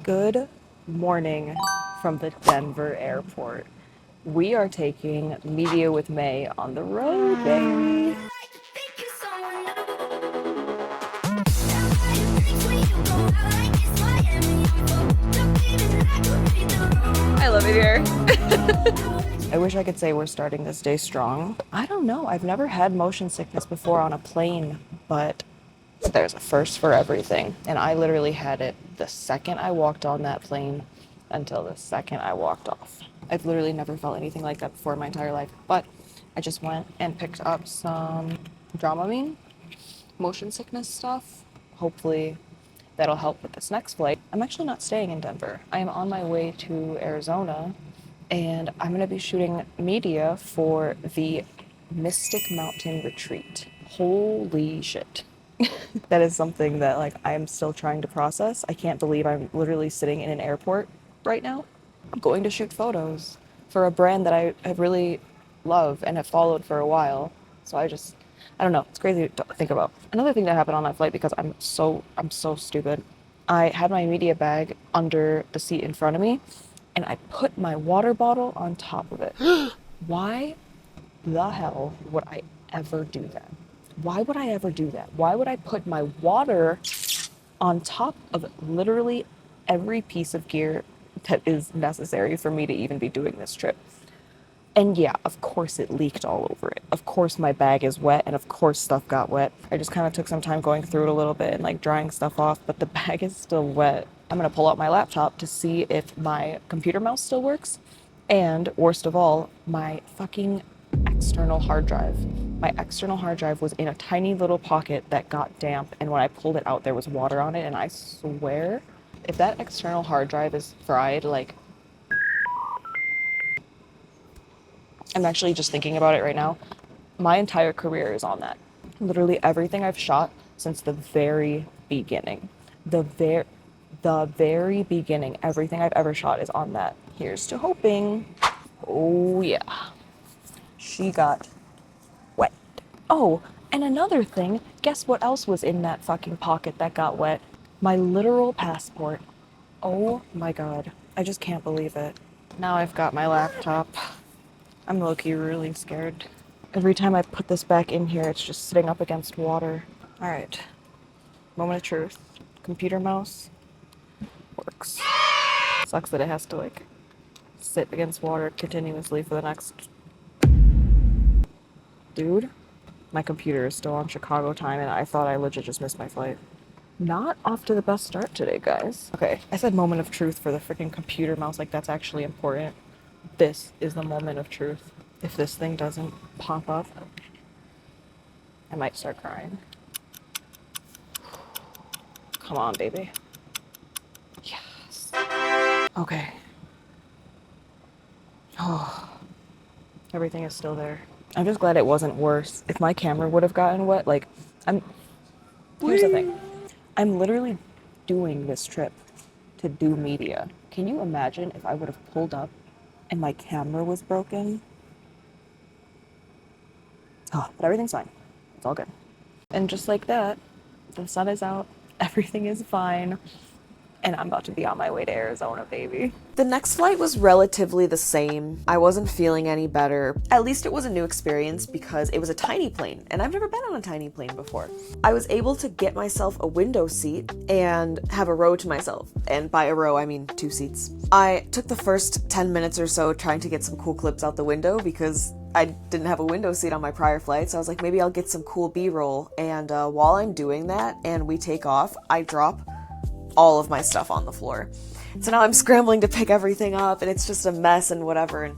Good morning from the Denver airport. We are taking Media with May on the road, baby. I love it here. I wish I could say we're starting this day strong. I don't know. I've never had motion sickness before on a plane, but there's a first for everything. And I literally had it the second I walked on that plane until the second I walked off. I've literally never felt anything like that before in my entire life. But I just went and picked up some Dramamine, motion sickness stuff. Hopefully that'll help with this next flight. I'm actually not staying in Denver. I am on my way to Arizona, and I'm going to be shooting media for the Mystic Mountain Retreat. Holy shit. That is something that I'm still trying to process. I can't believe I'm literally sitting in an airport right now. I'm going to shoot photos for a brand that I really love and have followed for a while. So I don't know. It's crazy to think about. Another thing that happened on that flight, because I'm so stupid. I had my media bag under the seat in front of me, and I put my water bottle on top of it. Why the hell would I ever do that? Why would I ever do that? Why would I put my water on top of literally every piece of gear that is necessary for me to even be doing this trip? And yeah, of course it leaked all over it. Of course my bag is wet, and of course stuff got wet. I just kind of took some time going through it a little bit and drying stuff off, but the bag is still wet. I'm gonna pull out my laptop to see if my computer mouse still works. And worst of all, my fucking external hard drive. My external hard drive was in a tiny little pocket that got damp, and when I pulled it out, there was water on it, and I swear, if that external hard drive is fried, I'm actually just thinking about it right now, my entire career is on that. Literally everything I've shot since the very beginning. The very beginning, everything I've ever shot is on that. Here's to hoping. Oh yeah. She got wet. Oh, and another thing, guess what else was in that fucking pocket that got wet? My literal passport. Oh my god. I just can't believe it. Now I've got my laptop. I'm low-key really scared. Every time I put this back in here, it's just sitting up against water. Alright. Moment of truth. Computer mouse works. Sucks that it has to sit against water continuously for the next... Dude, my computer is still on Chicago time, and I thought I legit just missed my flight. Not off to the best start today, guys. Okay, I said moment of truth for the freaking computer mouse, that's actually important. This is the moment of truth. If this thing doesn't pop up, I might start crying. Come on, baby. Yes. Okay. Oh, everything is still there. I'm just glad it wasn't worse. If my camera would have gotten wet, here's the thing. I'm literally doing this trip to do media. Can you imagine if I would have pulled up and my camera was broken? Oh, but everything's fine. It's all good. And just like that, the sun is out, everything is fine, and I'm about to be on my way to Arizona, baby. The next flight was relatively the same. I wasn't feeling any better. At least it was a new experience because it was a tiny plane, and I've never been on a tiny plane before. I was able to get myself a window seat and have a row to myself. And by a row, I mean 2 seats. I took the first 10 minutes or so trying to get some cool clips out the window because I didn't have a window seat on my prior flight, so I was like, maybe I'll get some cool B-roll. And while I'm doing that and we take off, I drop all of my stuff on the floor. So now I'm scrambling to pick everything up, and it's just a mess and whatever. And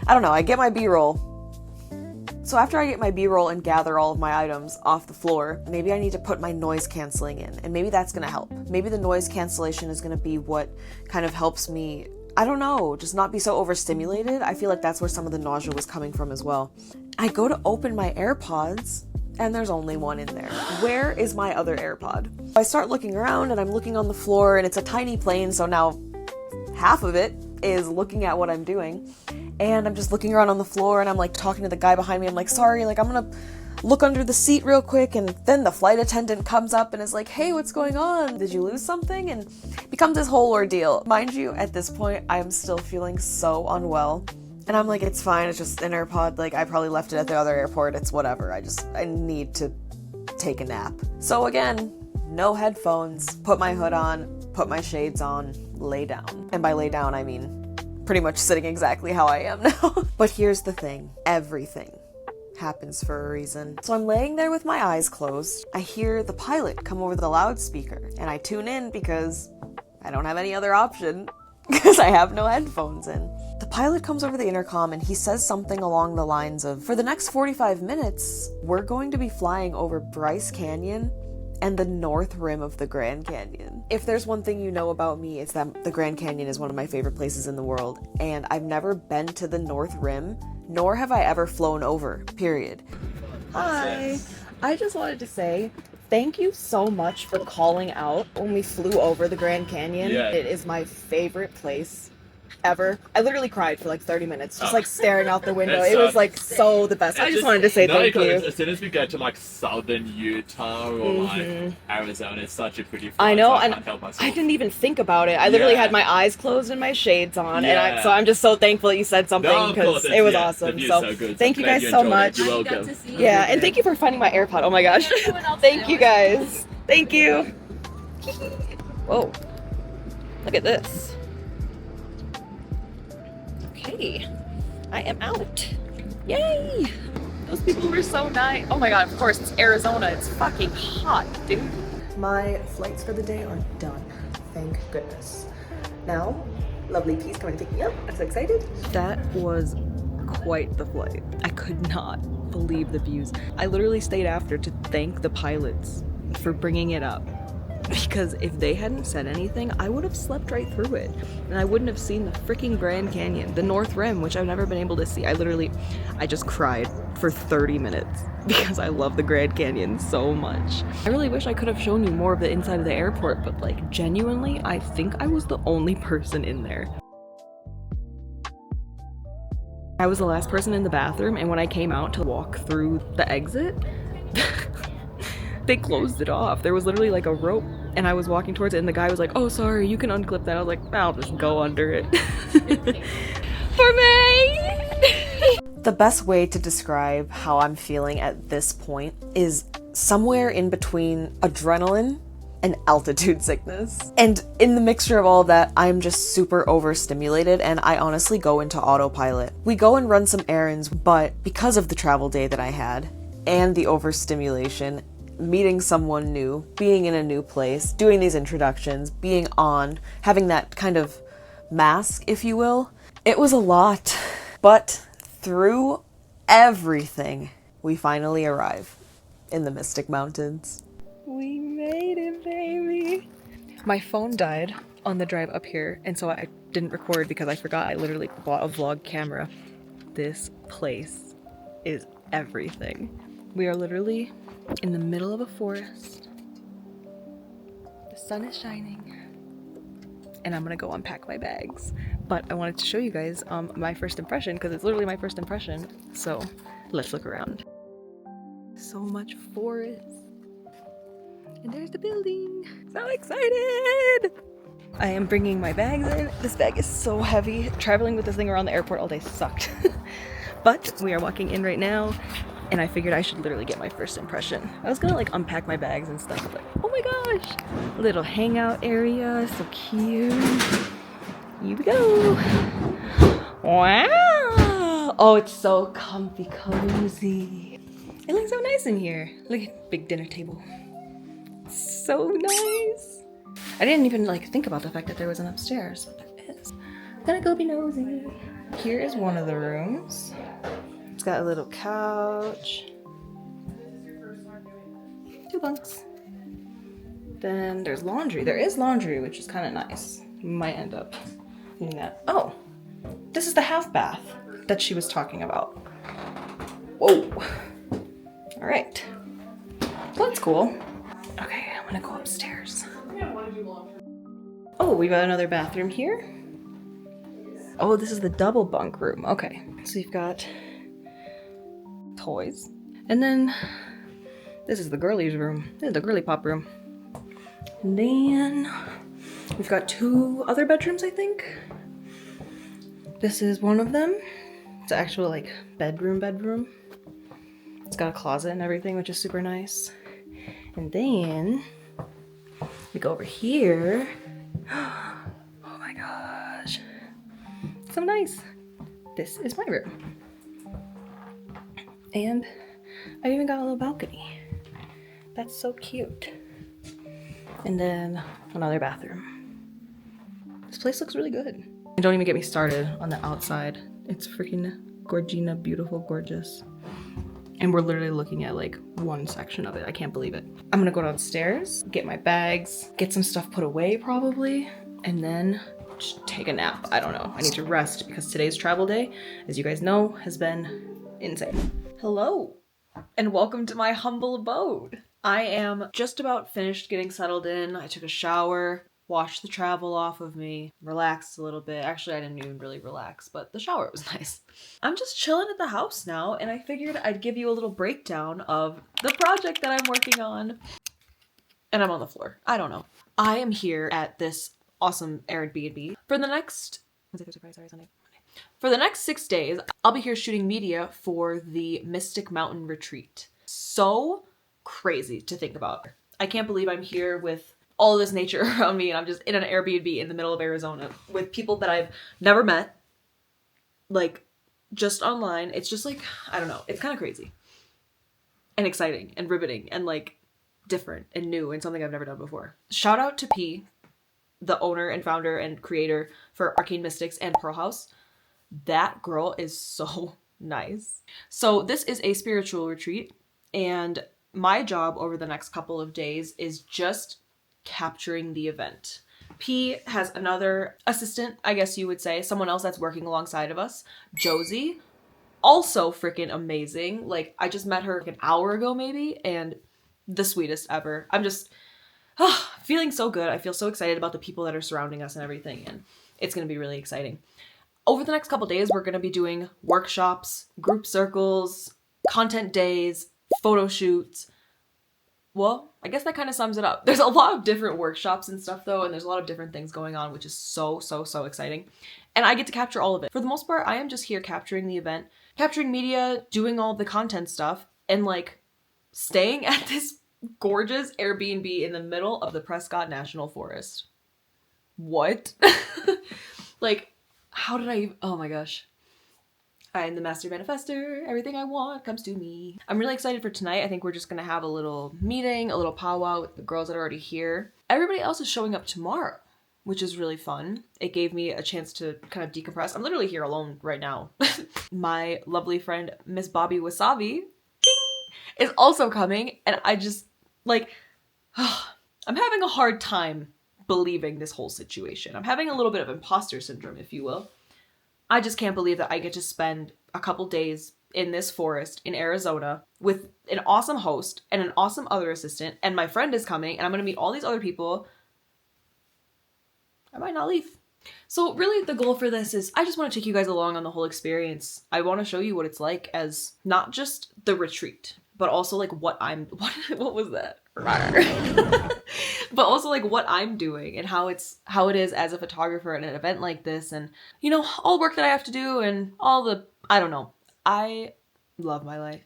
I don't know, I get my B-roll. So after I get my B-roll and gather all of my items off the floor, maybe I need to put my noise canceling in, and maybe that's gonna help. Maybe the noise cancellation is gonna be what kind of helps me, I don't know, just not be so overstimulated. I feel like that's where some of the nausea was coming from as well. I go to open my AirPods, and there's only one in there. Where is my other AirPod? I start looking around, and I'm looking on the floor, and it's a tiny plane, so now half of it is looking at what I'm doing. And I'm just looking around on the floor, and I'm talking to the guy behind me. I'm like, sorry, I'm look under the seat real quick, and then the flight attendant comes up and is like, hey, what's going on? Did you lose something? And it becomes this whole ordeal. Mind you, at this point, I'm still feeling so unwell. And I'm like, it's fine, it's just an AirPod, like, I probably left it at the other airport, it's whatever, I need to take a nap. So again, no headphones, put my hood on, put my shades on, lay down. And by lay down, I mean pretty much sitting exactly how I am now. But here's the thing, everything happens for a reason. So I'm laying there with my eyes closed, I hear the pilot come over the loudspeaker, and I tune in because I don't have any other option, because I have no headphones in. The pilot comes over the intercom and he says something along the lines of, for the next 45 minutes, we're going to be flying over Bryce Canyon and the north rim of the Grand Canyon. If there's one thing you know about me, it's that the Grand Canyon is one of my favorite places in the world, and I've never been to the north rim, nor have I ever flown over, period. Hi. I just wanted to say thank you so much for calling out when we flew over the Grand Canyon. Yeah. It is my favorite place ever. I literally cried for like 30 minutes, just like staring out the window. It was like so the best. I just wanted to say thank you. As soon as we get to like southern Utah or like Arizona, it's such a pretty flight. I know, so I and can't help myself. I didn't even think about it. I literally had my eyes closed and my shades on, and so I'm just so thankful that you said something because it was awesome. So good. thank you guys so much. You're welcome. Yeah, and thank you for finding my AirPod. Oh my gosh. Thank you guys. Thank you. Whoa. Look at this. Okay. I am out. Yay! Those people were so nice. Oh my god, of course, it's Arizona. It's fucking hot, dude. My flights for the day are done. Thank goodness. Now, lovely Peace coming to pick me up. I'm so excited. That was quite the flight. I could not believe the views. I literally stayed after to thank the pilots for bringing it up. Because if they hadn't said anything, I would have slept right through it. And I wouldn't have seen the freaking Grand Canyon, the North Rim, which I've never been able to see. I just cried for 30 minutes because I love the Grand Canyon so much. I really wish I could have shown you more of the inside of the airport, but like genuinely, I think I was the only person in there. I was the last person in the bathroom, and when I came out to walk through the exit, they closed it off. There was literally like a rope, and I was walking towards it, and the guy was like, oh, sorry, you can unclip that. I was like, I'll just go under it. For me! The best way to describe how I'm feeling at this point is somewhere in between adrenaline and altitude sickness. And in the mixture of all of that, I'm just super overstimulated, and I honestly go into autopilot. We go and run some errands, but because of the travel day that I had and the overstimulation, meeting someone new, being in a new place, doing these introductions, being on, having that kind of mask, if you will, it was a lot. But through everything, we finally arrive in the Mystic Mountains. We made it, baby. My phone died on the drive up here, and so I didn't record because I forgot. I literally bought a vlog camera. This place is everything. We are literally in the middle of a forest. The sun is shining. And I'm gonna go unpack my bags. But I wanted to show you guys my first impression, because it's literally my first impression. So let's look around. So much forest. And there's the building. So excited! I am bringing my bags in. This bag is so heavy. Traveling with this thing around the airport all day sucked. But we are walking in right now, and I figured I should literally get my first impression. I was gonna like unpack my bags and stuff, but oh my gosh! Little hangout area, so cute. Here we go. Wow! Oh, it's so comfy, cozy. It looks so nice in here. Look at big dinner table. So nice. I didn't even like think about the fact that there was an upstairs, but there is. I'm gonna go be nosy. Here is one of the rooms. It's got a little couch. 2 bunks. Then there's laundry. There is laundry, which is kind of nice. Might end up needing that. Oh, this is the half bath that she was talking about. Whoa. All right. That's cool. Okay, I'm gonna go upstairs. Oh, we got another bathroom here. Oh, this is the double bunk room. Okay, so you've got toys. And then this is the girlies room. This is the girly pop room. And then we've got 2 other bedrooms, I think. This is one of them. It's an actual like bedroom. It's got a closet and everything, which is super nice. And then we go over here. Oh my gosh. So nice. This is my room. And I even got a little balcony. That's so cute. And then another bathroom. This place looks really good. And don't even get me started on the outside. It's freaking Gorgina, beautiful, gorgeous. And we're literally looking at like one section of it. I can't believe it. I'm gonna go downstairs, get my bags, get some stuff put away probably, and then just take a nap. I don't know. I need to rest because today's travel day, as you guys know, has been insane. Hello, and welcome to my humble abode. I am just about finished getting settled in. I took a shower, washed the travel off of me, relaxed a little bit. Actually, I didn't even really relax, but the shower was nice. I'm just chilling at the house now, and I figured I'd give you a little breakdown of the project that I'm working on. And I'm on the floor. I don't know. I am here at this awesome Airbnb for the next... For the next 6 days, I'll be here shooting media for the Mystic Mountain Retreat. So crazy to think about. I can't believe I'm here with all this nature around me and I'm just in an Airbnb in the middle of Arizona with people that I've never met, like just online. It's just like, I don't know, it's kind of crazy and exciting and riveting and like different and new and something I've never done before. Shout out to P, the owner and founder and creator for Arcane Mystics and Pearl House. That girl is so nice. So this is a spiritual retreat, and my job over the next couple of days is just capturing the event. P has another assistant, I guess you would say, someone else that's working alongside of us, Josie, also freaking amazing. Like, I just met her like an hour ago maybe, and the sweetest ever. I'm just feeling so good. I feel so excited about the people that are surrounding us and everything, and it's going to be really exciting. Over the next couple days, we're going to be doing workshops, group circles, content days, photo shoots. Well, I guess that kind of sums it up. There's a lot of different workshops and stuff though, and there's a lot of different things going on, which is so exciting. And I get to capture all of it. For the most part, I am just here capturing the event, capturing media, doing all the content stuff, and like staying at this gorgeous Airbnb in the middle of the Prescott National Forest. What? Like, how did I, oh my gosh. I'm the master manifester. Everything I want comes to me. I'm really excited for tonight. I think we're just gonna have a little meeting, a little powwow with the girls that are already here. Everybody else is showing up tomorrow, which is really fun. It gave me a chance to kind of decompress. I'm literally here alone right now. My lovely friend, Miss Bobby Wasabi, ding, is also coming. And I just, like, I'm having a hard time believing this whole situation. I'm having a little bit of imposter syndrome, if you will. I just can't believe that I get to spend a couple days in this forest in Arizona with an awesome host and an awesome other assistant, and my friend is coming, and I'm going to meet all these other people. I might not leave. So really the goal for this is I just want to take you guys along on the whole experience. I want to show you what it's like as not just the retreat, but also like what was that? But also like what I'm doing and how it is as a photographer at an event like this, and you know, all the work that I have to do and all the, I don't know. I love my life.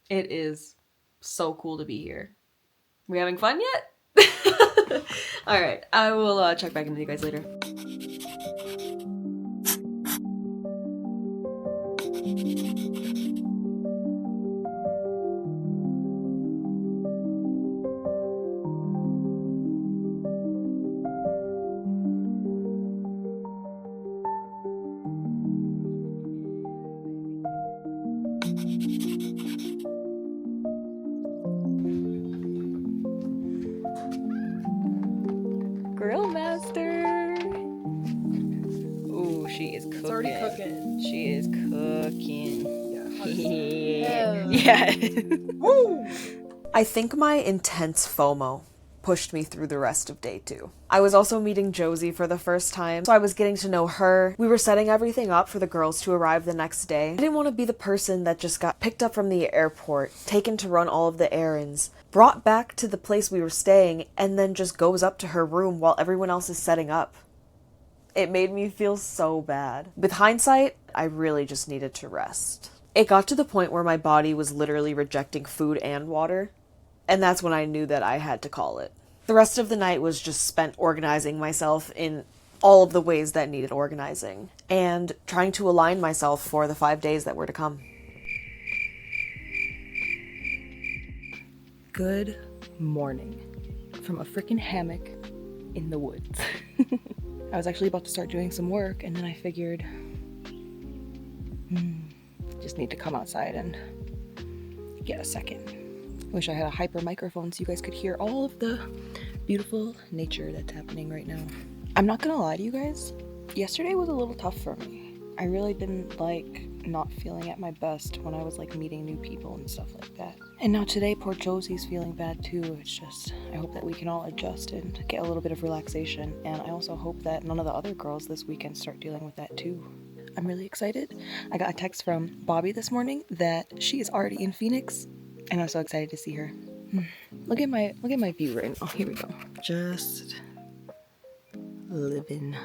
It is so cool to be here. We having fun yet? All right, I will check back in with you guys later. Grill master. Ooh, she is cooking. It's already cooking. She is cooking. Yeah. Yeah. Woo! I think my intense FOMO pushed me through the rest of day 2. I was also meeting Josie for the first time, so I was getting to know her. We were setting everything up for the girls to arrive the next day. I didn't want to be the person that just got picked up from the airport, taken to run all of the errands, brought back to the place we were staying, and then just goes up to her room while everyone else is setting up. It made me feel so bad. With hindsight, I really just needed to rest. It got to the point where my body was literally rejecting food and water, and that's when I knew that I had to call it. The rest of the night was just spent organizing myself in all of the ways that needed organizing, and trying to align myself for the 5 days that were to come. Good morning from a freaking hammock in the woods. I was actually about to start doing some work, and then I figured, just need to come outside and get a second. Wish I had a hyper microphone so you guys could hear all of the beautiful nature that's happening right now. I'm not gonna lie to you guys, yesterday was a little tough for me. I really didn't like not feeling at my best when I was like meeting new people and stuff like that. And now today, poor Josie's feeling bad too. It's just, I hope that we can all adjust and get a little bit of relaxation. And I also hope that none of the other girls this weekend start dealing with that too. I'm really excited. I got a text from Bobby this morning that she is already in Phoenix, and I'm so excited to see her. Look at my view right now. Here we go. Just living.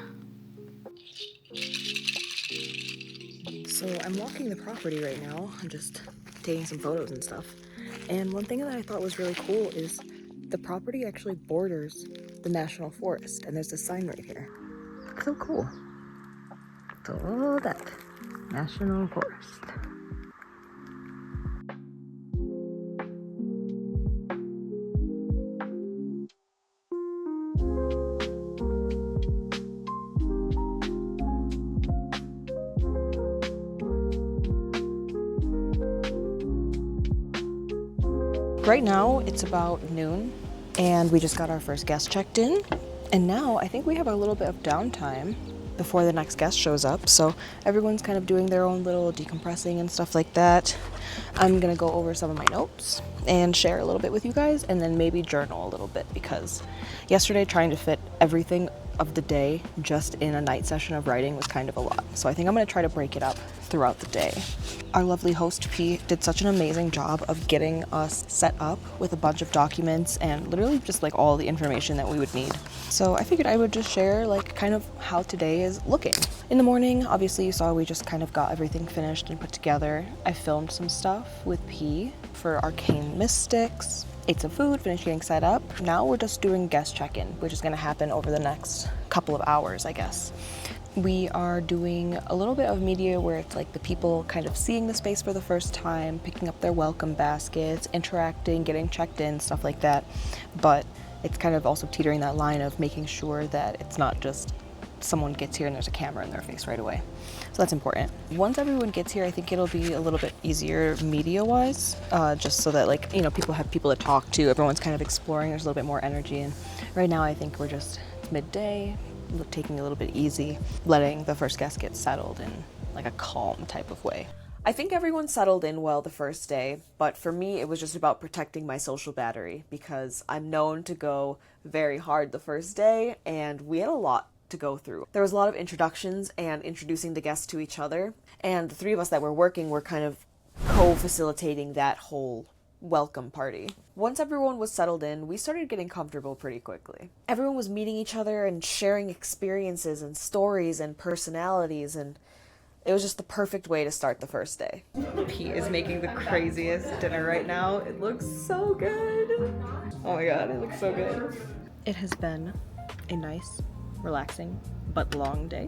So I'm walking the property right now. I'm just taking some photos and stuff. And one thing that I thought was really cool is the property actually borders the National Forest, and there's a sign right here. So cool. So that National Forest. Right now it's about noon, and we just got our first guest checked in, and now I think we have a little bit of downtime before the next guest shows up, so everyone's kind of doing their own little decompressing and stuff like that. I'm gonna go over some of my notes and share a little bit with you guys, and then maybe journal a little bit, because yesterday trying to fit everything of the day just in a night session of writing was kind of a lot. So I think I'm gonna try to break it up throughout the day. Our lovely host P did such an amazing job of getting us set up with a bunch of documents and literally just like all the information that we would need. So I figured I would just share like kind of how today is looking. In the morning, obviously you saw we just kind of got everything finished and put together. I filmed some stuff with P for Arcane Mystics. Ate some food, finished getting set up. Now we're just doing guest check-in, which is gonna happen over the next couple of hours, I guess. We are doing a little bit of media where it's like the people kind of seeing the space for the first time, picking up their welcome baskets, interacting, getting checked in, stuff like that. But it's kind of also teetering that line of making sure that it's not just someone gets here and there's a camera in their face right away. So that's important. Once everyone gets here, I think it'll be a little bit easier media-wise, just so that like, you know, people have people to talk to, everyone's kind of exploring, there's a little bit more energy. And right now I think we're just midday, taking it a little bit easy, letting the first guest get settled in like a calm type of way. I think everyone settled in well the first day, but for me it was just about protecting my social battery, because I'm known to go very hard the first day, and we had a lot to go through. There was a lot of introductions and introducing the guests to each other, and the three of us that were working were kind of co-facilitating that whole welcome party. Once everyone was settled in, we started getting comfortable pretty quickly. Everyone was meeting each other and sharing experiences and stories and personalities, and it was just the perfect way to start the first day. Pete is making the craziest dinner right now. It looks so good. Oh my god, it looks so good. It has been a nice, relaxing, but long day,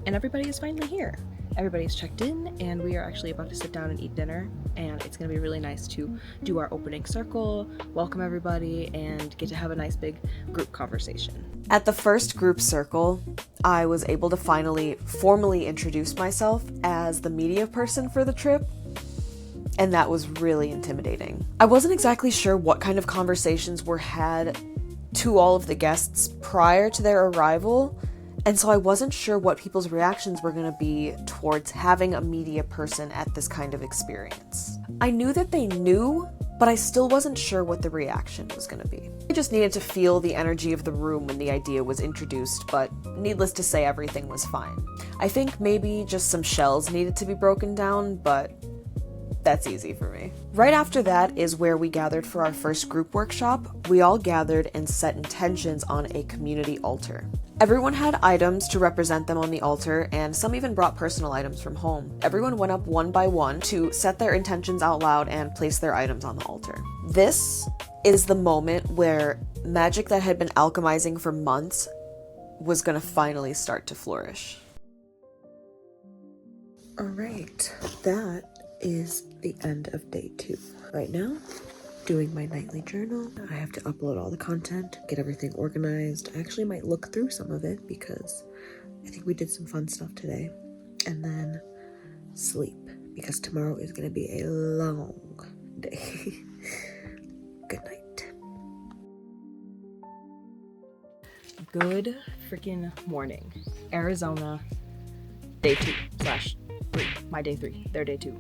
and everybody is finally here. Everybody's checked in, and we are actually about to sit down and eat dinner, and it's gonna be really nice to do our opening circle, welcome everybody, and get to have a nice big group conversation. At the first group circle, I was able to finally formally introduce myself as the media person for the trip, and that was really intimidating. I wasn't exactly sure what kind of conversations were had to all of the guests prior to their arrival, and so I wasn't sure what people's reactions were going to be towards having a media person at this kind of experience. I knew that they knew, but I still wasn't sure what the reaction was gonna be. I just needed to feel the energy of the room when the idea was introduced, but needless to say, everything was fine. I think maybe just some shells needed to be broken down, but that's easy for me. Right after that is where we gathered for our first group workshop. We all gathered and set intentions on a community altar. Everyone had items to represent them on the altar, and some even brought personal items from home. Everyone went up one by one to set their intentions out loud and place their items on the altar. This is the moment where magic that had been alchemizing for months was gonna finally start to flourish. Alright, that is the end of day 2. Right now, doing my nightly journal. I have to upload all the content, get everything organized. I actually might look through some of it because I think we did some fun stuff today. And then sleep, because tomorrow is going to be a long day. Good night. Good freaking morning. Arizona, day 2/3. My day 3, their day 2.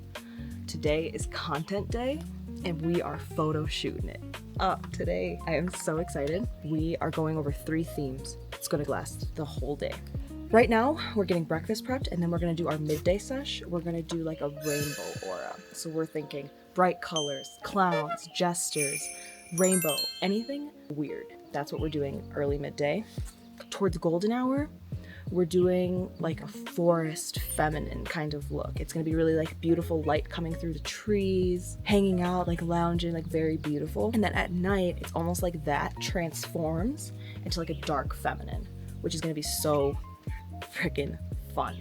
Today is content day, and we are photo shooting it up today. I am so excited. We are going over 3 themes. It's gonna last the whole day. Right now, we're getting breakfast prepped, and then we're gonna do our midday sesh. We're gonna do like a rainbow aura. So we're thinking bright colors, clowns, jesters, rainbow, anything weird. That's what we're doing early midday. Towards golden hour, we're doing like a forest feminine kind of look. It's gonna be really like beautiful light coming through the trees, hanging out, like lounging, like very beautiful. And then at night, it's almost like that transforms into like a dark feminine, which is gonna be so freaking fun.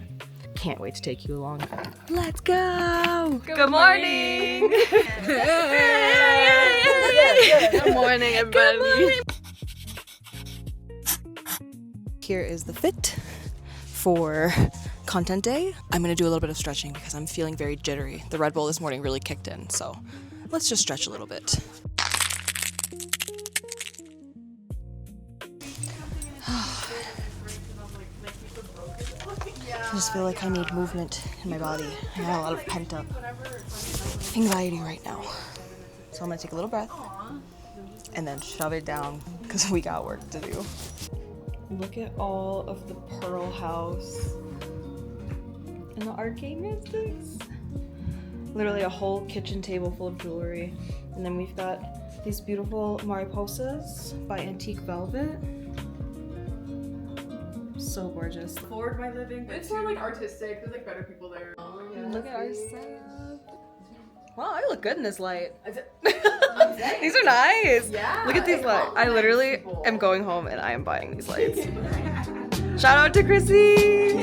Can't wait to take you along. Let's go! Good morning! Good morning, everybody. Good morning. Here is the fit for content day. I'm gonna do a little bit of stretching because I'm feeling very jittery. The Red Bull this morning really kicked in, so let's just stretch a little bit. I just feel like I need movement in my body. I got a lot of pent up anxiety right now. So I'm gonna take a little breath and then shove it down because we got work to do. Look at all of the Pearl House and the ArcaneMystics. Literally a whole kitchen table full of jewelry. And then we've got these beautiful mariposas by Antique Velvet. So gorgeous. Forward my living. It's more like artistic. There's like better people there. Look at our setup. Wow, I look good in this light. I'm saying. These are nice. Yeah. Look at these lights. I literally people. am going home and I am buying these lights. Shout out to Chrissy.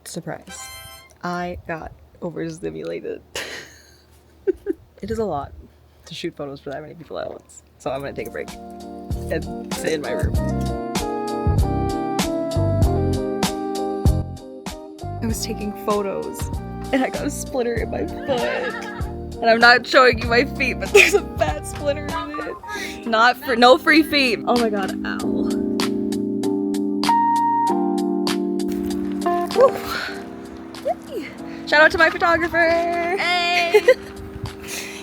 Surprise. I got overstimulated. It is a lot to shoot photos for that many people at once. So I'm gonna take a break and sit in my room. I was taking photos and I got a splinter in my foot. And I'm not showing you my feet, but there's a bad splinter in it. No free feet. Oh my god, ow. Woo. Yay. Shout out to my photographer. Hey.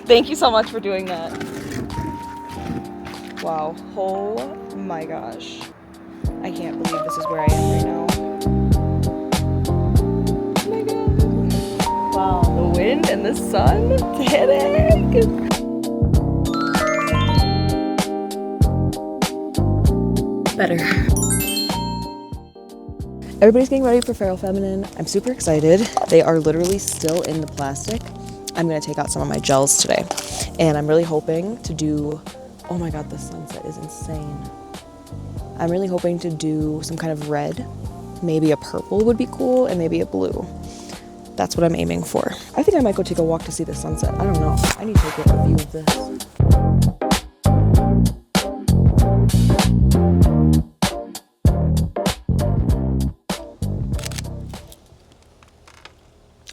Thank you so much for doing that. Wow. Oh my gosh. I can't believe this is where I am right now. Oh my god. Wow. The wind and the sun. It's hitting. Better. Everybody's getting ready for Feral Feminine. I'm super excited. They are literally still in the plastic. I'm gonna take out some of my gels today. And I'm really hoping to do, oh my God, the sunset is insane. I'm really hoping to do some kind of red. Maybe a purple would be cool, and maybe a blue. That's what I'm aiming for. I think I might go take a walk to see the sunset. I don't know. I need to get a view of this.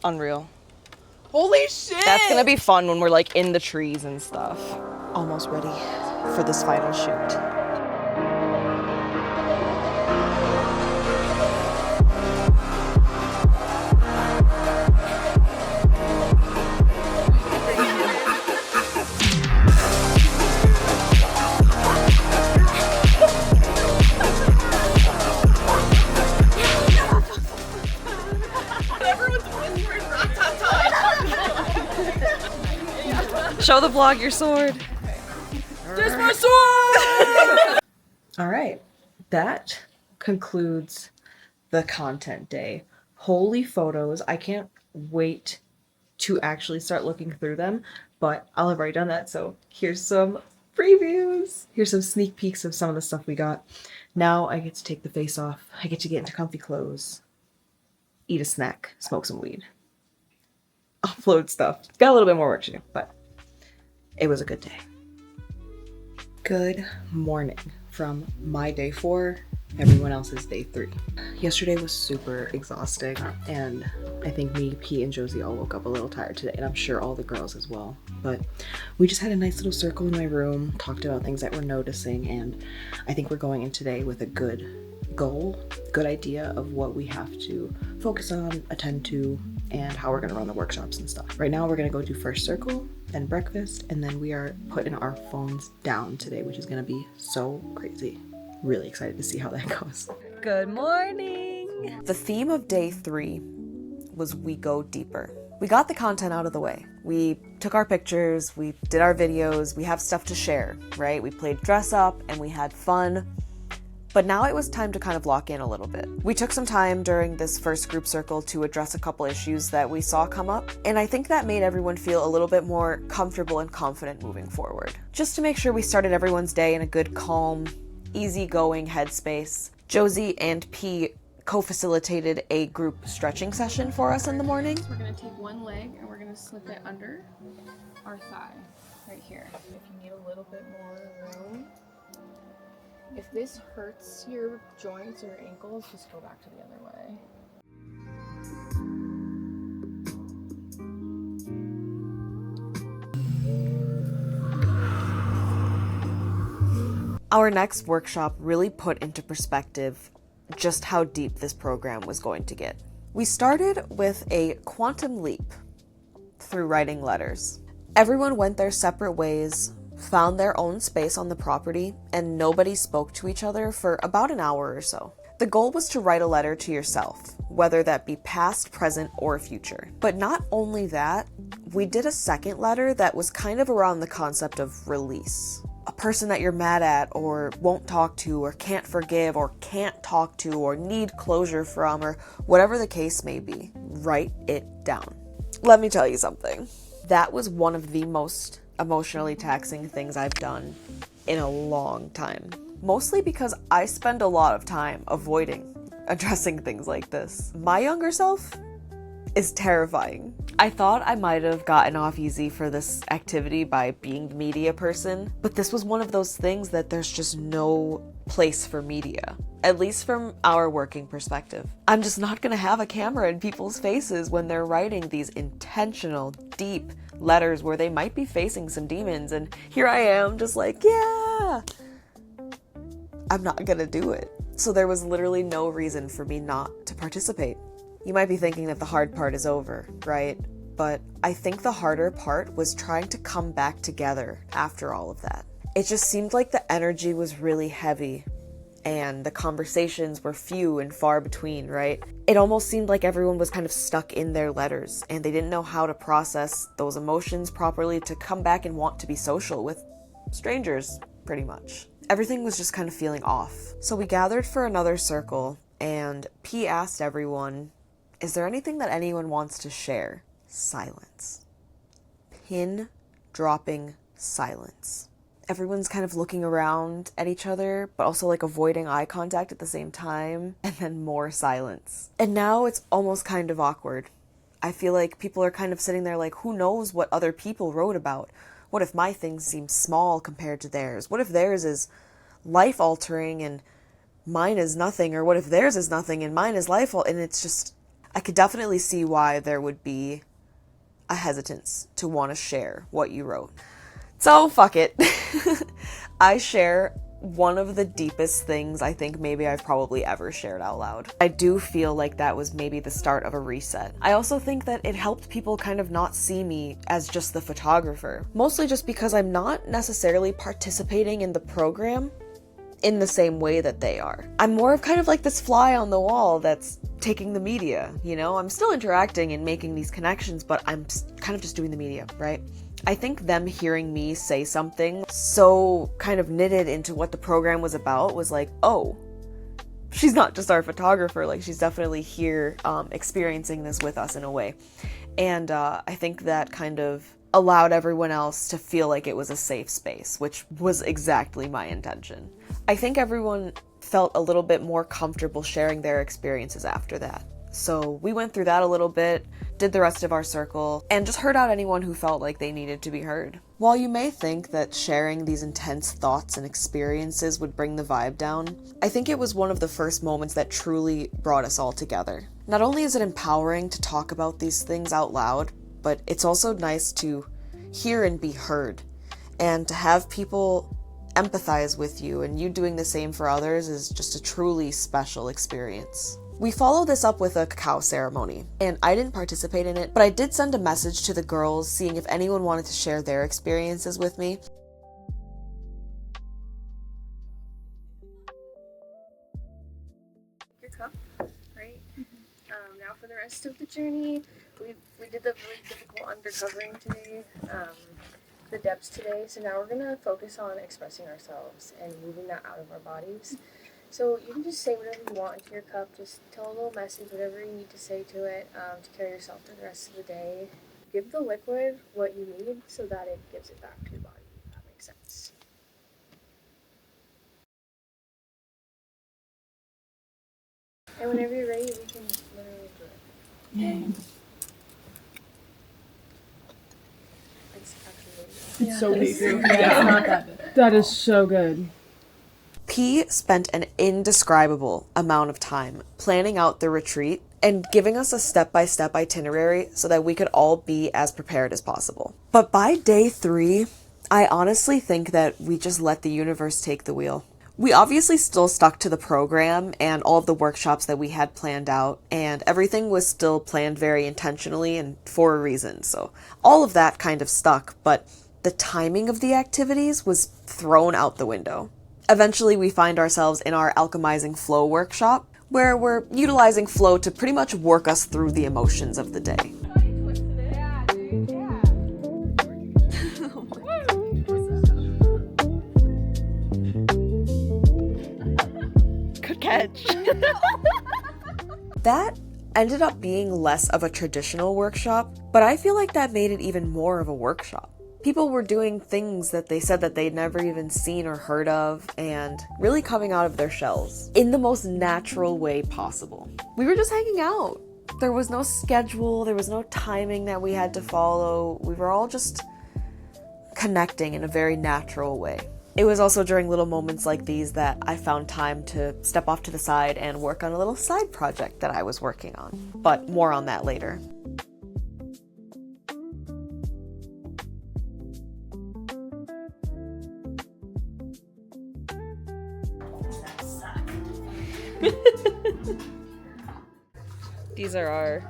Unreal. Holy shit! That's gonna be fun when we're like in the trees and stuff. Almost ready for this final shoot. Show the vlog your sword. Just my sword! All right, that concludes the content day. Holy photos. I can't wait to actually start looking through them, but I'll have already done that. So here's some previews. Here's some sneak peeks of some of the stuff we got. Now I get to take the face off. I get to get into comfy clothes, eat a snack, smoke some weed, upload stuff. Got a little bit more work to do, but it was a good day. Good morning from my day 4, everyone else's day 3. Yesterday was super exhausting, and I think me, P, and Josie all woke up a little tired today, and I'm sure all the girls as well. But we just had a nice little circle in my room, talked about things that we're noticing, and I think we're going in today with a good goal, good idea of what we have to focus on, attend to, and how we're going to run the workshops and stuff. Right now we're going to go do first circle, then breakfast, and then we are putting our phones down today, which is going to be so crazy. Really excited to see how that goes. Good morning! The theme of day 3 was we go deeper. We got the content out of the way. We took our pictures, we did our videos, we have stuff to share, right? We played dress up and we had fun. But now it was time to kind of lock in a little bit. We took some time during this first group circle to address a couple issues that we saw come up, and I think that made everyone feel a little bit more comfortable and confident moving forward. Just to make sure we started everyone's day in a good, calm, easygoing headspace, Josie and P co-facilitated a group stretching session for us in the morning. We're gonna take one leg and we're gonna slip it under our thigh, right here. If you need a little bit more room. If this hurts your joints or your ankles, just go back to the other way. Our next workshop really put into perspective just how deep this program was going to get. We started with a quantum leap through writing letters. Everyone went their separate ways, found their own space on the property, and nobody spoke to each other for about an hour or so. The goal was to write a letter to yourself, whether that be past, present, or future. But not only that, we did a second letter that was kind of around the concept of release. A person that you're mad at, or won't talk to, or can't forgive, or can't talk to, or need closure from, or whatever the case may be. Write it down. Let me tell you something. That was one of the most emotionally taxing things I've done in a long time. Mostly because I spend a lot of time avoiding addressing things like this. My younger self is terrifying. I thought I might have gotten off easy for this activity by being the media person, but this was one of those things that there's just no place for media, at least from our working perspective. I'm just not gonna have a camera in people's faces when they're writing these intentional, deep letters where they might be facing some demons, and here I am just like, yeah, I'm not gonna do it. So there was literally no reason for me not to participate. You might be thinking that the hard part is over, right? But I think the harder part was trying to come back together after all of that. It just seemed like the energy was really heavy, and the conversations were few and far between, right? It almost seemed like everyone was kind of stuck in their letters, and they didn't know how to process those emotions properly to come back and want to be social with strangers, pretty much. Everything was just kind of feeling off. So we gathered for another circle, and P asked everyone, is there anything that anyone wants to share? Silence. Pin dropping silence. Everyone's kind of looking around at each other, but also like avoiding eye contact at the same time, and then more silence. And now it's almost kind of awkward. I feel like people are kind of sitting there like, who knows what other people wrote about? What if my things seem small compared to theirs? What if theirs is life-altering and mine is nothing? Or what if theirs is nothing and mine is life-altering? And it's just, I could definitely see why there would be a hesitance to want to share what you wrote. So, fuck it. I share one of the deepest things I think maybe I've probably ever shared out loud. I do feel like that was maybe the start of a reset. I also think that it helped people kind of not see me as just the photographer. Mostly just because I'm not necessarily participating in the program in the same way that they are. I'm more of kind of like this fly on the wall that's taking the media, you know? I'm still interacting and making these connections, but I'm kind of just doing the media, right? I think them hearing me say something so kind of knitted into what the program was about was like, oh, she's not just our photographer, like she's definitely here experiencing this with us in a way. And I think that kind of allowed everyone else to feel like it was a safe space, which was exactly my intention. I think everyone felt a little bit more comfortable sharing their experiences after that. So we went through that a little bit, did the rest of our circle, and just heard out anyone who felt like they needed to be heard. While you may think that sharing these intense thoughts and experiences would bring the vibe down, I think it was one of the first moments that truly brought us all together. Not only is it empowering to talk about these things out loud, but it's also nice to hear and be heard, and to have people empathize with you, and you doing the same for others is just a truly special experience. We followed this up with a cacao ceremony, and I didn't participate in it, but I did send a message to the girls seeing if anyone wanted to share their experiences with me. Your cup, right? Now for the rest of the journey, we did the really difficult undercovering today, the depths today, so now we're going to focus on expressing ourselves and moving that out of our bodies. So you can just say whatever you want into your cup, just tell a little message, whatever you need to say to it, to carry yourself through the rest of the day. Give the liquid what you need so that it gives it back to your body, if that makes sense. And whenever you're ready, we can literally do it. Yeah. It's actually really good. It's so tasty. Yeah, it's not that bad. That is so good. P spent an indescribable amount of time planning out the retreat and giving us a step-by-step itinerary so that we could all be as prepared as possible. But by day 3, I honestly think that we just let the universe take the wheel. We obviously still stuck to the program and all of the workshops that we had planned out, and everything was still planned very intentionally and for a reason, so all of that kind of stuck, but the timing of the activities was thrown out the window. Eventually, we find ourselves in our alchemizing flow workshop, where we're utilizing flow to pretty much work us through the emotions of the day. Good catch. That ended up being less of a traditional workshop, but I feel like that made it even more of a workshop. People were doing things that they said that they'd never even seen or heard of, and really coming out of their shells in the most natural way possible. We were just hanging out. There was no schedule, there was no timing that we had to follow. We were all just connecting in a very natural way. It was also during little moments like these that I found time to step off to the side and work on a little side project that I was working on. But more on that later. These are our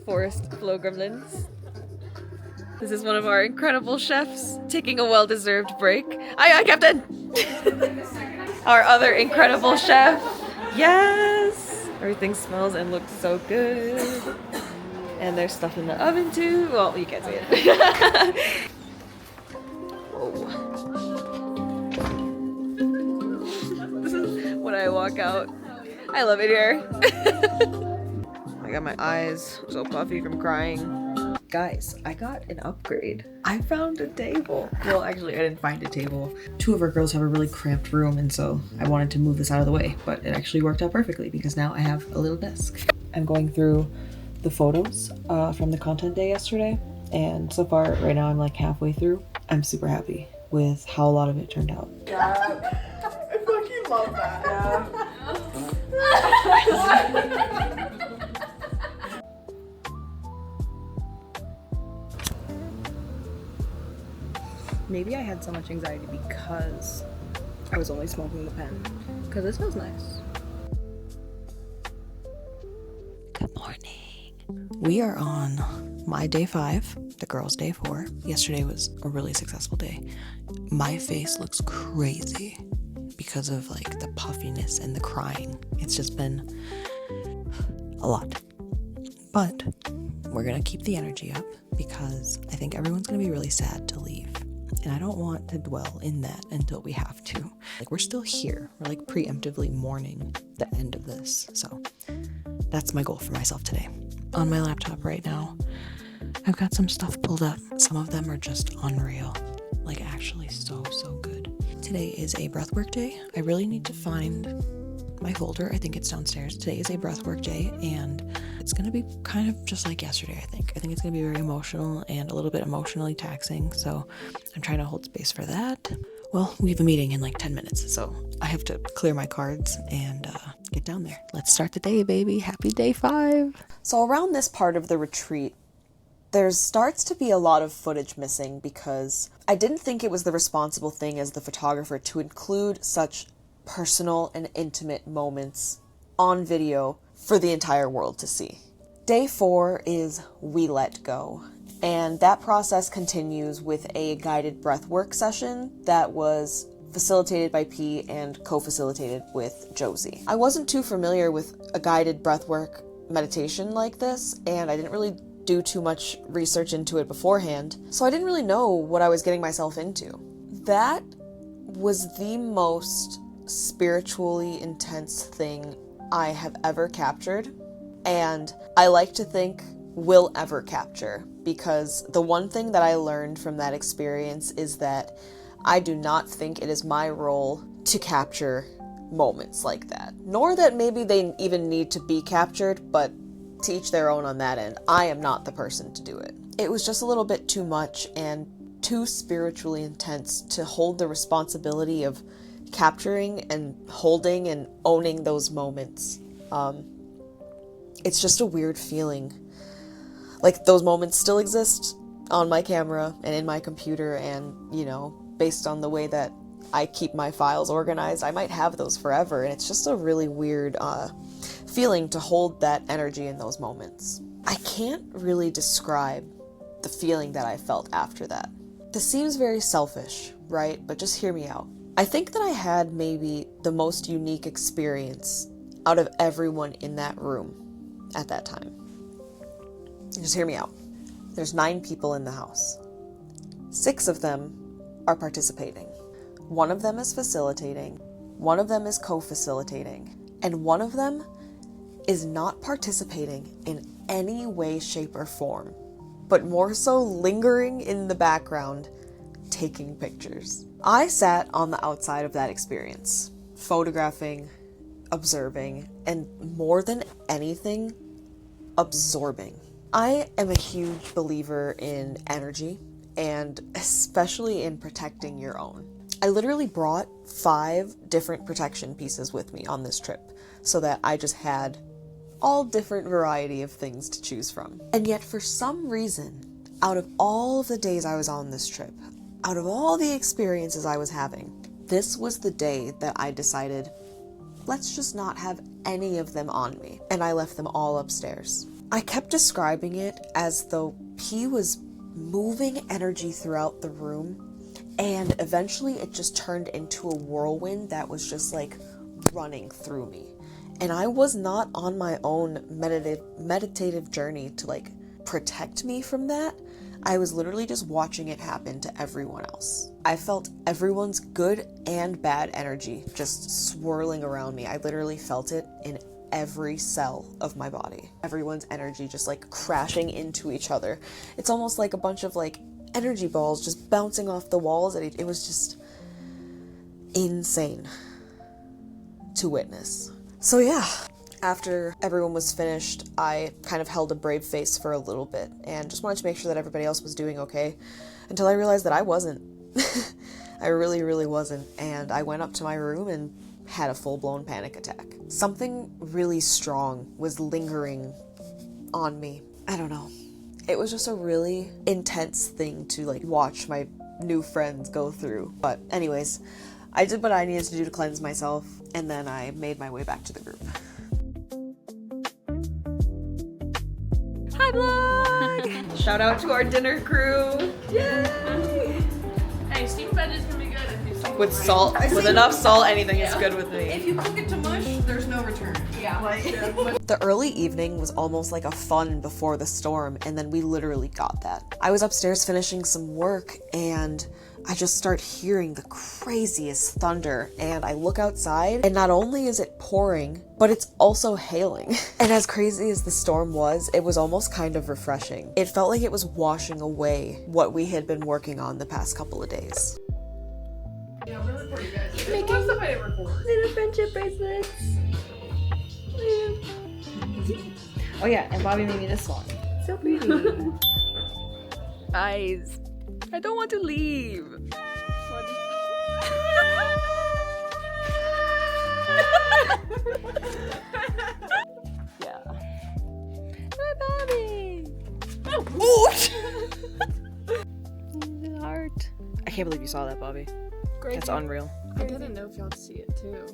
forest flow gremlins. This is one of our incredible chefs taking a well-deserved break. Aye, aye, Captain! Our other incredible chef. Yes! Everything smells and looks so good. And there's stuff in the oven too. Well, you can't see it. Whoa. This is when I walk out. I love it here. I got my eyes so puffy from crying. Guys, I got an upgrade. I found a table. Well, actually, I didn't find a table. Two of our girls have a really cramped room, and so I wanted to move this out of the way, but it actually worked out perfectly because now I have a little desk. I'm going through the photos from the content day yesterday, and so far, right now, I'm like halfway through. I'm super happy with how a lot of it turned out. I fucking love that. Maybe I had so much anxiety because I was only smoking the pen, because it smells nice. Good morning. We are on my day 5, the girls' day 4. Yesterday was a really successful day. My face looks crazy because of like the puffiness and the crying. It's just been a lot. But we're gonna keep the energy up because I think everyone's gonna be really sad to leave. And I don't want to dwell in that until we have to. Like, we're still here. We're like preemptively mourning the end of this. So that's my goal for myself today. On my laptop right now, I've got some stuff pulled up. Some of them are just unreal. Like, actually so good. Today is a breathwork day. I really need to find my folder. I think it's downstairs. Today is a breathwork day, and it's going to be kind of just like yesterday, I think. I think it's going to be very emotional and a little bit emotionally taxing, so I'm trying to hold space for that. Well, we have a meeting in like 10 minutes, so I have to clear my cards and get down there. Let's start the day, baby. Happy day 5. So around this part of the retreat, there starts to be a lot of footage missing because I didn't think it was the responsible thing as the photographer to include such personal and intimate moments on video for the entire world to see. Day 4 is We Let Go, and that process continues with a guided breathwork session that was facilitated by P and co-facilitated with Josie. I wasn't too familiar with a guided breathwork meditation like this, and I didn't really do too much research into it beforehand, so I didn't really know what I was getting myself into. That was the most spiritually intense thing I have ever captured, and I like to think will ever capture, because the one thing that I learned from that experience is that I do not think it is my role to capture moments like that, nor that maybe they even need to be captured, but to each their own on that end. I am not the person to do it. It was just a little bit too much and too spiritually intense to hold the responsibility of capturing and holding and owning those moments. It's just a weird feeling. Like, those moments still exist on my camera and in my computer, and, you know, based on the way that I keep my files organized, I might have those forever, and it's just a really weird feeling to hold that energy in those moments. I can't really describe the feeling that I felt after that. This seems very selfish, right? But just hear me out. I think that I had maybe the most unique experience out of everyone in that room at that time. Just hear me out. There's 9 people in the house. 6 of them are participating. 1 of them is facilitating. 1 of them is co-facilitating. And 1 of them is not participating in any way, shape, or form, but more so lingering in the background, taking pictures. I sat on the outside of that experience, photographing, observing, and more than anything, absorbing. I am a huge believer in energy, and especially in protecting your own. I literally brought 5 different protection pieces with me on this trip, so that I just had all different variety of things to choose from. And yet, for some reason, out of all of the days I was on this trip, out of all the experiences I was having, this was the day that I decided, let's just not have any of them on me. And I left them all upstairs. I kept describing it as though P was moving energy throughout the room And eventually it just turned into a whirlwind that was just like running through me. And I was not on my own meditative journey to like protect me from that. I was literally just watching it happen to everyone else. I felt everyone's good and bad energy just swirling around me. I literally felt it in every cell of my body. Everyone's energy just like crashing into each other. It's almost like a bunch of like energy balls just bouncing off the walls. It was just insane to witness. So yeah, after everyone was finished, I kind of held a brave face for a little bit and just wanted to make sure that everybody else was doing okay until I realized that I wasn't. I really, really wasn't. And I went up to my room and had a full-blown panic attack. Something really strong was lingering on me. I don't know. It was just a really intense thing to like watch my new friends go through. But anyways, I did what I needed to do to cleanse myself, and then I made my way back to the group. Hi vlog! Shout out to our dinner crew. Yay! Hey, steamed veggies can be good if you steam With salt, with enough salt, anything is good with me. If you cook it to mush, there's no return. Yeah. The early evening was almost like a fun before the storm, and then we literally got that. I was upstairs finishing some work, and I just start hearing the craziest thunder, and I look outside, and not only is it pouring, but it's also hailing. And as crazy as the storm was, it was almost kind of refreshing. It felt like it was washing away what we had been working on the past couple of days. Yeah, I'm really pretty, guys. Making the way to record. Little friendship bracelets. Oh yeah, and Bobby made me this one. So pretty. Guys, I don't want to leave. Yeah. Hi, Bobby. Oh! The heart. I can't believe you saw that, Bobby. Great. That's unreal. I didn't know if y'all would see it too.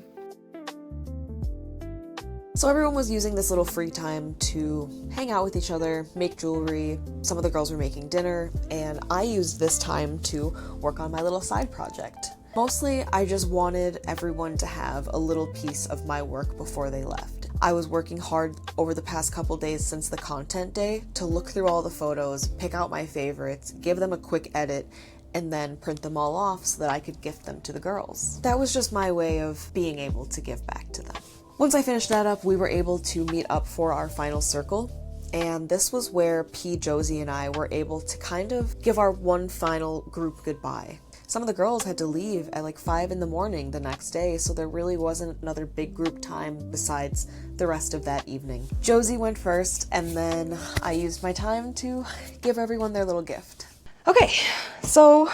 So everyone was using this little free time to hang out with each other, make jewelry. Some of the girls were making dinner, and I used this time to work on my little side project. Mostly, I just wanted everyone to have a little piece of my work before they left. I was working hard over the past couple days since the content day to look through all the photos, pick out my favorites, give them a quick edit, and then print them all off so that I could gift them to the girls. That was just my way of being able to give back to them. Once I finished that up, we were able to meet up for our final circle, and this was where P, Josie, and I were able to kind of give our one final group goodbye. Some of the girls had to leave at like 5 in the morning the next day, so there really wasn't another big group time besides the rest of that evening. Josie went first, and then I used my time to give everyone their little gift. Okay, so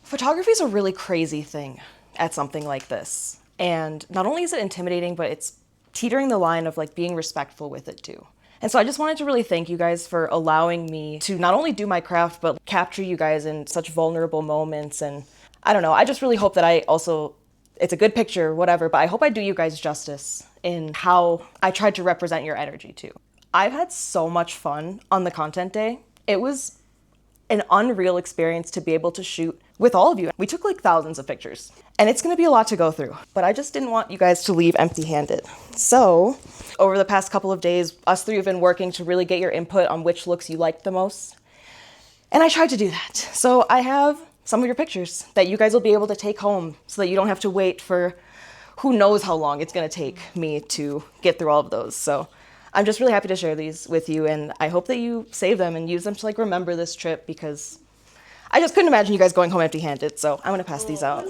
photography is a really crazy thing at something like this. And not only is it intimidating, but it's teetering the line of like being respectful with it too. And so I just wanted to really thank you guys for allowing me to not only do my craft, but capture you guys in such vulnerable moments. And I don't know, I just really hope that I also, it's a good picture, whatever, but I hope I do you guys justice in how I tried to represent your energy too. I've had so much fun on the content day. It was an unreal experience to be able to shoot with all of you. We took like thousands of pictures, and it's gonna be a lot to go through, but I just didn't want you guys to leave empty-handed. So over the past couple of days, us three have been working to really get your input on which looks you liked the most. And I tried to do that. So I have some of your pictures that you guys will be able to take home so that you don't have to wait for who knows how long it's gonna take me to get through all of those. So I'm just really happy to share these with you, and I hope that you save them and use them to like remember this trip, because I just couldn't imagine you guys going home empty-handed. So I'm gonna pass these out.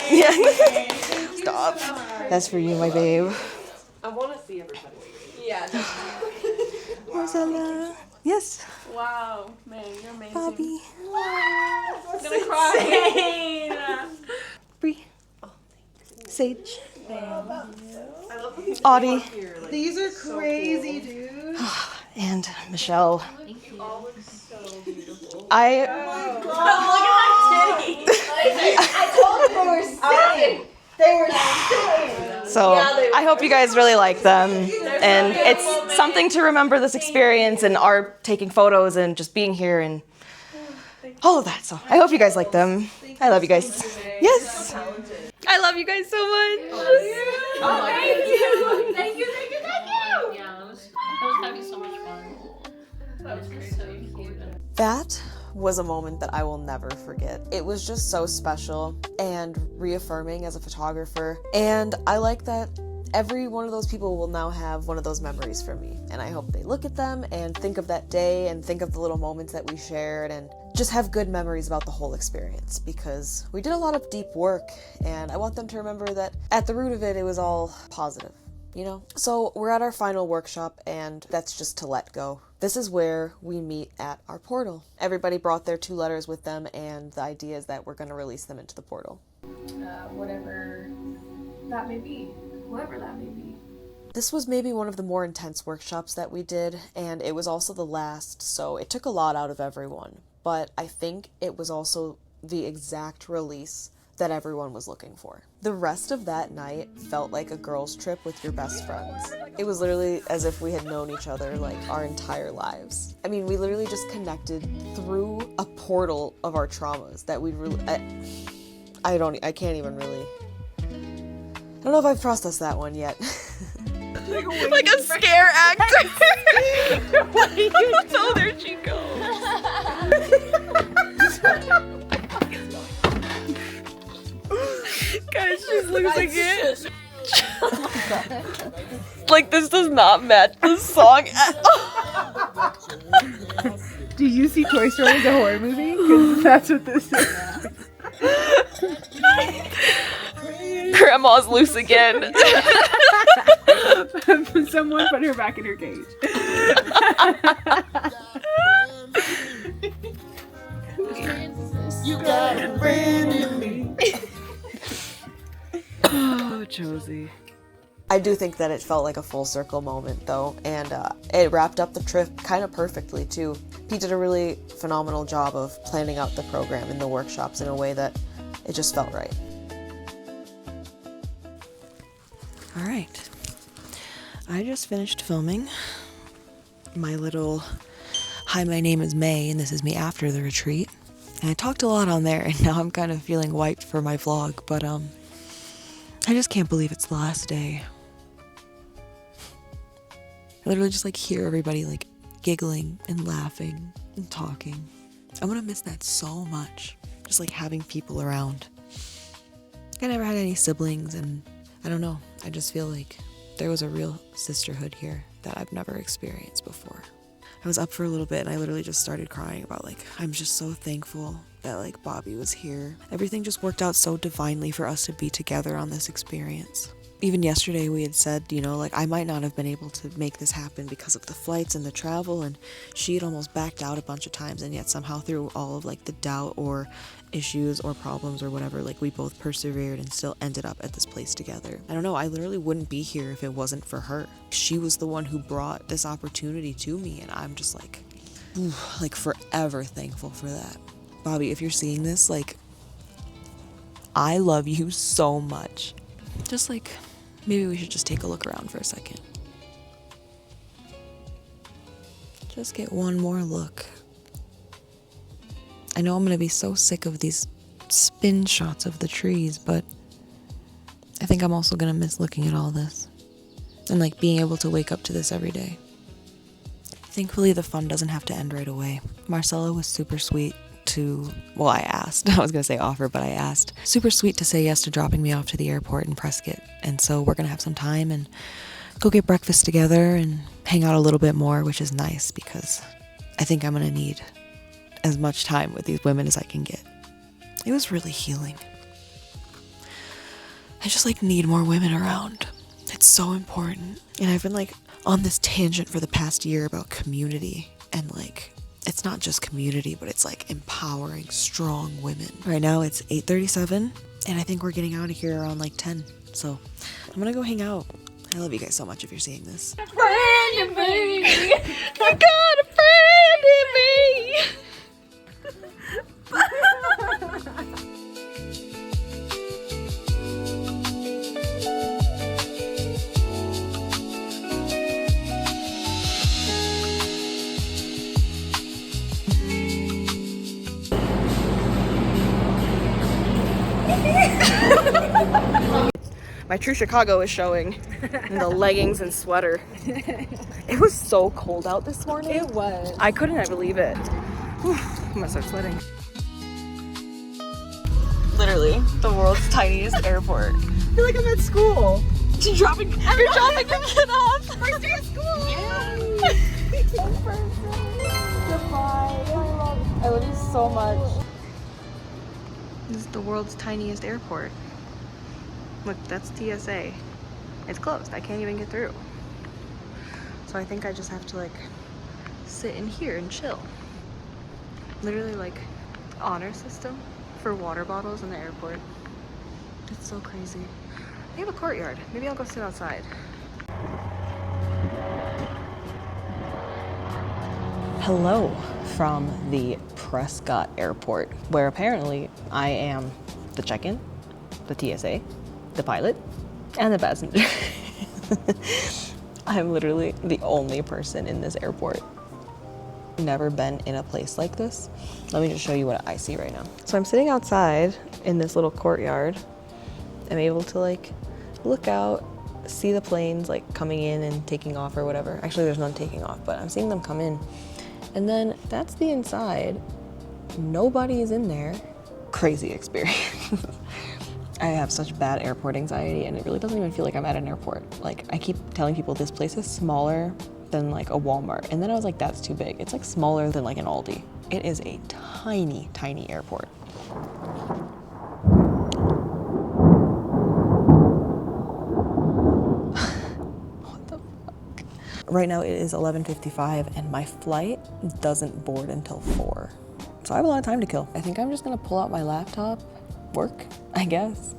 Yeah. Stop. That's for you, my babe. I want to see everybody. Yeah. Rosella. Yes. Wow, man, you're amazing. Bobby. I'm gonna cry. Bree. Sage. Audie. These are crazy, dude. And Michelle. You all look so beautiful. I So I hope you guys really like them, and it's something to remember this experience and our taking photos and just being here, and all of that. So I hope you guys like them. I love you guys. Yes. I love you guys so much. Oh, thank you. Thank you. Yeah, I was having so much fun. That was great. So cute. That was a moment that I will never forget. It was just so special and reaffirming as a photographer. And I like that every one of those people will now have one of those memories for me. And I hope they look at them and think of that day and think of the little moments that we shared and just have good memories about the whole experience, because we did a lot of deep work and I want them to remember that at the root of it, it was all positive, you know? So we're at our final workshop and that's just to let go. This is where we meet at our portal. Everybody brought their 2 letters with them and the idea is that we're going to release them into the portal. Whatever that may be. Whoever that may be. This was maybe one of the more intense workshops that we did, and it was also the last, so it took a lot out of everyone. But I think it was also the exact release that everyone was looking for. The rest of that night felt like a girls' trip with your best friends. It was literally as if we had known each other like our entire lives. I mean, we literally just connected through a portal of our traumas that we really... I can't even really... I don't know if I've processed that one yet. Like a scare actor. You told her Chico. Guys, she's losing it. Like, this does not match the song at all. Do you see Toy Story as a horror movie? Because that's what this is. Grandma's loose again. Someone put her back in her cage. You got a friend in me. Oh, Josie. I do think that it felt like a full circle moment though, and it wrapped up the trip kind of perfectly too. Pete did a really phenomenal job of planning out the program and the workshops in a way that it just felt right. All right. I just finished filming my little "Hi, my name is May, and this is me after the retreat." And I talked a lot on there, and now I'm kind of feeling wiped for my vlog, but I just can't believe it's the last day. I literally just like hear everybody like giggling and laughing and talking. I'm gonna miss that so much. Just like having people around. I never had any siblings, and I don't know. I just feel like there was a real sisterhood here that I've never experienced before. I was up for a little bit and I literally just started crying about like, I'm just so thankful that like Bobby was here. Everything just worked out so divinely for us to be together on this experience. Even yesterday we had said, you know, like I might not have been able to make this happen because of the flights and the travel, and she had almost backed out a bunch of times, and yet somehow through all of like the doubt or issues or problems or whatever, like we both persevered and still ended up at this place together. I don't know, I literally wouldn't be here if it wasn't for her. She was the one who brought this opportunity to me, and I'm just like, like forever thankful for that. Bobby, if you're seeing this, like, I love you so much. Just like, maybe we should just take a look around for a second. Just get one more look. I know I'm gonna be so sick of these spin shots of the trees, but I think I'm also gonna miss looking at all this. And like being able to wake up to this every day. Thankfully, the fun doesn't have to end right away. Marcella was super sweet to, well, I asked. I was gonna say offer, but I asked. Super sweet to say yes to dropping me off to the airport in Prescott. And so we're gonna have some time and go get breakfast together and hang out a little bit more, which is nice because I think I'm gonna need as much time with these women as I can get. It was really healing. I just like need more women around. It's so important. And I've been like on this tangent for the past year about community, and like it's not just community, but it's like empowering strong women. Right now it's 8:37 and I think we're getting out of here around like 10. So I'm gonna go hang out. I love you guys so much if you're seeing this. Friend in me. You got a friend in me. My true Chicago is showing in the leggings and sweater. It was so cold out this morning. It was. I couldn't believe it. Whew, I'm gonna start sweating. Literally, the world's tiniest airport. I feel like I'm at school. You're dropping your kid off. First day of school. Goodbye. I love you so much. This is the world's tiniest airport. Look, that's TSA. It's closed. I can't even get through. So I think I just have to like sit in here and chill. Literally like honor system for water bottles in the airport. It's so crazy. They have a courtyard. Maybe I'll go sit outside. Hello from the Prescott Airport, where apparently I am the check-in, the TSA, the pilot, and the passenger. I'm literally the only person in this airport. Never been in a place like this. Let me just show you what I see right now. So I'm sitting outside in this little courtyard. I'm able to like look out, see the planes like coming in and taking off or whatever. Actually, there's none taking off, but I'm seeing them come in. And then that's the inside. Nobody is in there. Crazy experience. I have such bad airport anxiety and it really doesn't even feel like I'm at an airport. Like I keep telling people this place is smaller than like a Walmart. And then I was like, that's too big. It's like smaller than like an Aldi. It is a tiny, tiny airport. What the fuck? Right now it is 11:55 and my flight doesn't board until 4. So I have a lot of time to kill. I think I'm just gonna pull out my laptop, work, I guess.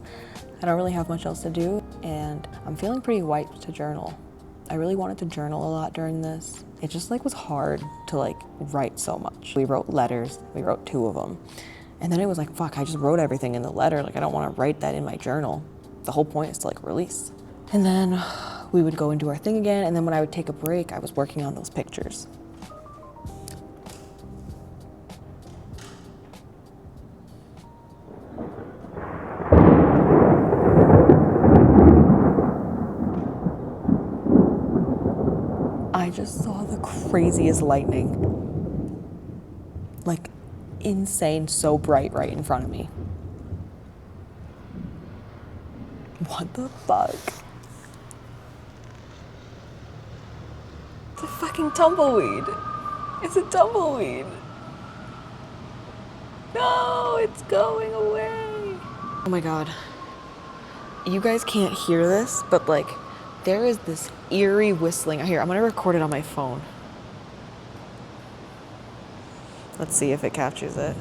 I don't really have much else to do and I'm feeling pretty wiped to journal. I really wanted to journal a lot during this. It just like was hard to like write so much. We wrote letters, we wrote 2 of them. And then it was like, fuck, I just wrote everything in the letter. Like I don't wanna write that in my journal. The whole point is to like release. And then we would go and do our thing again. And then when I would take a break, I was working on those pictures. I just saw the craziest lightning. Like insane, so bright right in front of me. What the fuck? It's a fucking tumbleweed. It's a tumbleweed. No, it's going away. Oh my God. You guys can't hear this, but like, there is this eerie whistling. Here, I'm gonna record it on my phone. Let's see if it captures it.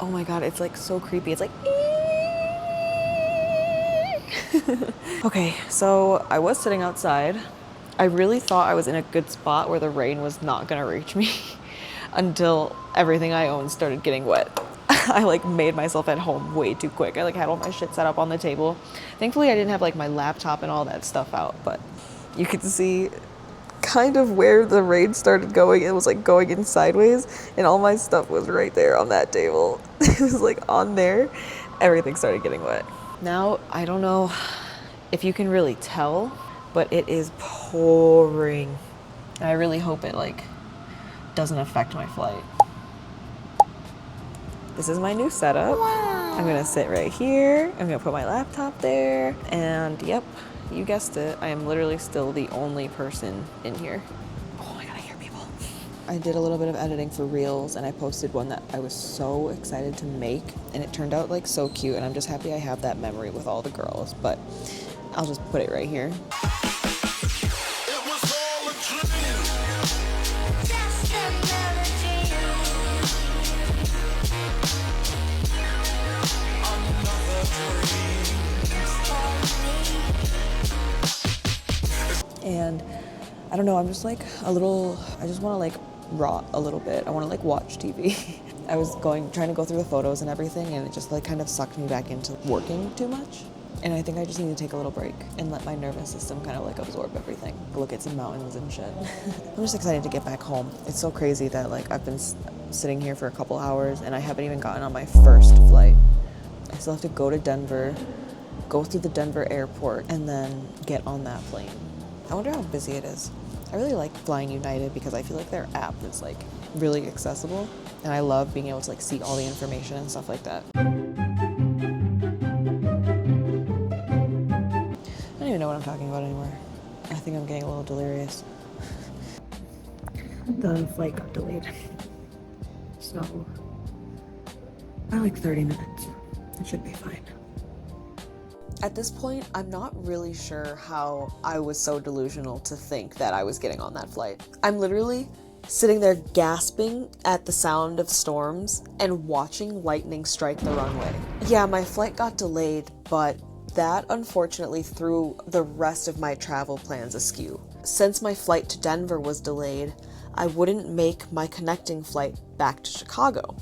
Oh my God, it's like so creepy. It's like, okay, so I was sitting outside. I really thought I was in a good spot where the rain was not gonna reach me until everything I own started getting wet. I like made myself at home way too quick. I like had all my shit set up on the table. Thankfully I didn't have like my laptop and all that stuff out, but you could see kind of where the rain started going. It was like going in sideways and all my stuff was right there on that table. It was like on there. Everything started getting wet. Now, I don't know if you can really tell, but it is pouring. I really hope it like doesn't affect my flight. This is my new setup. Wow. I'm gonna sit right here. I'm gonna put my laptop there. And yep, you guessed it. I am literally still the only person in here. Oh, I gotta hear people. I did a little bit of editing for Reels and I posted one that I was so excited to make and it turned out like so cute and I'm just happy I have that memory with all the girls, but I'll just put it right here. And I don't know, I'm just like a little, I just want to like rot a little bit. I want to like watch TV. I was trying to go through the photos and everything and it just like kind of sucked me back into working too much. And I think I just need to take a little break and let my nervous system kind of like absorb everything. Look at some mountains and shit. I'm just excited to get back home. It's so crazy that like I've been sitting here for a couple hours and I haven't even gotten on my first flight. I still have to go to Denver, go through the Denver airport, and then get on that plane. I wonder how busy it is. I really like flying United because I feel like their app is like really accessible, and I love being able to like see all the information and stuff like that. I don't even know what I'm talking about anymore. I think I'm getting a little delirious. The flight got delayed. So, by like 30 minutes. It should be fine. At this point, I'm not really sure how I was so delusional to think that I was getting on that flight. I'm literally sitting there gasping at the sound of storms and watching lightning strike the runway. Yeah, my flight got delayed, but that unfortunately threw the rest of my travel plans askew. Since my flight to Denver was delayed, I wouldn't make my connecting flight back to Chicago.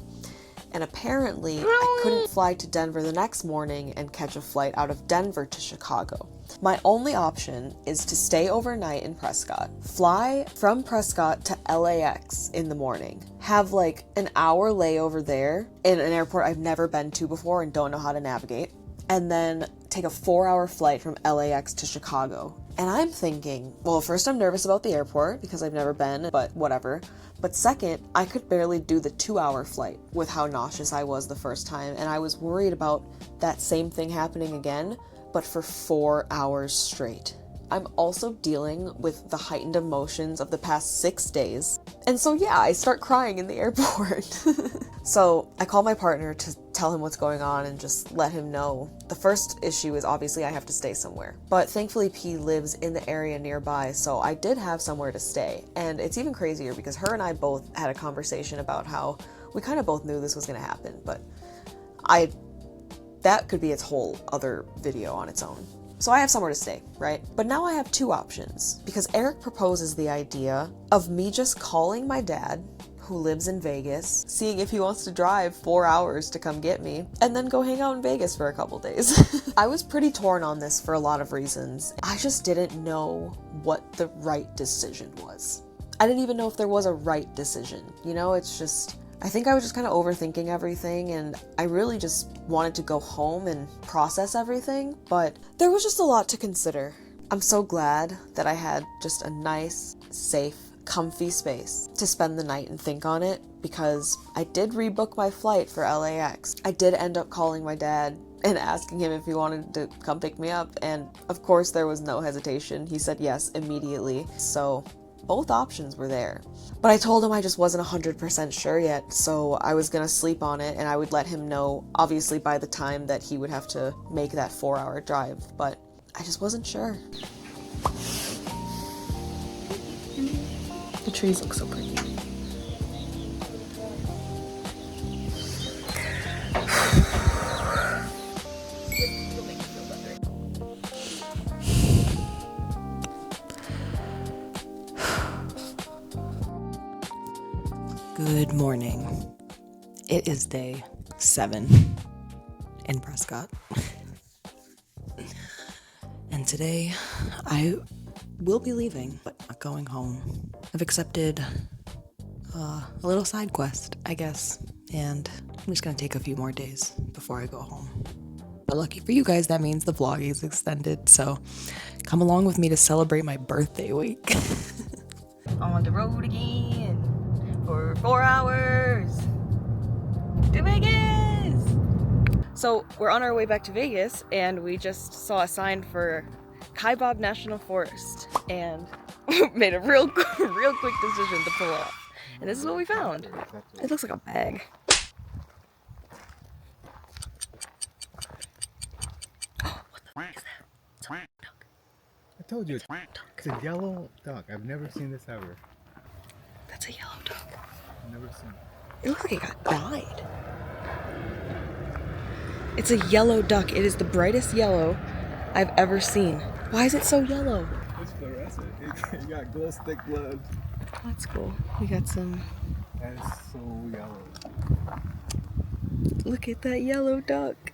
And apparently, I couldn't fly to Denver the next morning and catch a flight out of Denver to Chicago. My only option is to stay overnight in Prescott, fly from Prescott to LAX in the morning, have like an hour layover there in an airport I've never been to before and don't know how to navigate, and then take a 4-hour flight from LAX to Chicago. And I'm thinking, well, first I'm nervous about the airport because I've never been, but whatever. But second, I could barely do the 2-hour flight with how nauseous I was the first time, and I was worried about that same thing happening again, but for 4 hours straight. I'm also dealing with the heightened emotions of the past 6 days. And so yeah, I start crying in the airport. So I call my partner to tell him what's going on and just let him know. The first issue is obviously I have to stay somewhere. But thankfully P lives in the area nearby, so I did have somewhere to stay. And it's even crazier because her and I both had a conversation about how we kind of both knew this was going to happen, but that could be its whole other video on its own. So I have somewhere to stay, right? But now I have 2 options because Eric proposes the idea of me just calling my dad, who lives in Vegas, seeing if he wants to drive 4 hours to come get me, and then go hang out in Vegas for a couple days. I was pretty torn on this for a lot of reasons. I just didn't know what the right decision was. I didn't even know if there was a right decision. You know, it's just, I think I was just kind of overthinking everything, and I really just wanted to go home and process everything, but there was just a lot to consider. I'm so glad that I had just a nice, safe, comfy space to spend the night and think on it, because I did rebook my flight for LAX. I did end up calling my dad and asking him if he wanted to come pick me up, and of course there was no hesitation. He said yes immediately, so both options were there. But I told him I just wasn't 100% sure yet, so I was gonna sleep on it and I would let him know, obviously by the time that he would have to make that 4-hour drive, but I just wasn't sure. The trees look so pretty. Good morning. It is day 7 in Prescott. And today I will be leaving, but not going home. I've accepted a little side quest, I guess, and I'm just gonna take a few more days before I go home. But lucky for you guys, that means the vlog is extended, so come along with me to celebrate my birthday week. On the road again for 4 hours to Vegas. So we're on our way back to Vegas, and we just saw a sign for Kaibab National Forest, and made a real quick decision to pull off. And this is what we found. It looks like a bag. I told you, it's a yellow duck. I've never seen this ever. That's a yellow duck. I've never seen it. It looks like it got died. It's a yellow duck. It is the brightest yellow I've ever seen. Why is it so yellow? It's fluorescent. It got glow stick blood. That's cool. We got some. That is so yellow. Look at that yellow duck.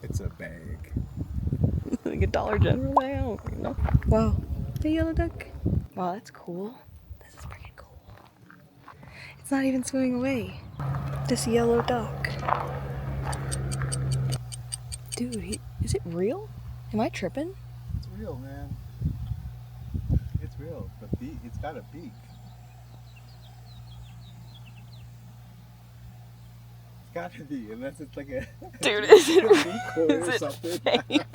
It's a bag. Like a Dollar General, I don't know. Wow, the yellow duck. Wow, that's cool. This is freaking cool. It's not even swimming away. This yellow duck. Dude, is it real? Am I tripping? It's real, man. It's real. It's got a beak. It's got to be, unless it's like a Dude, is it decoy is or it something. fake?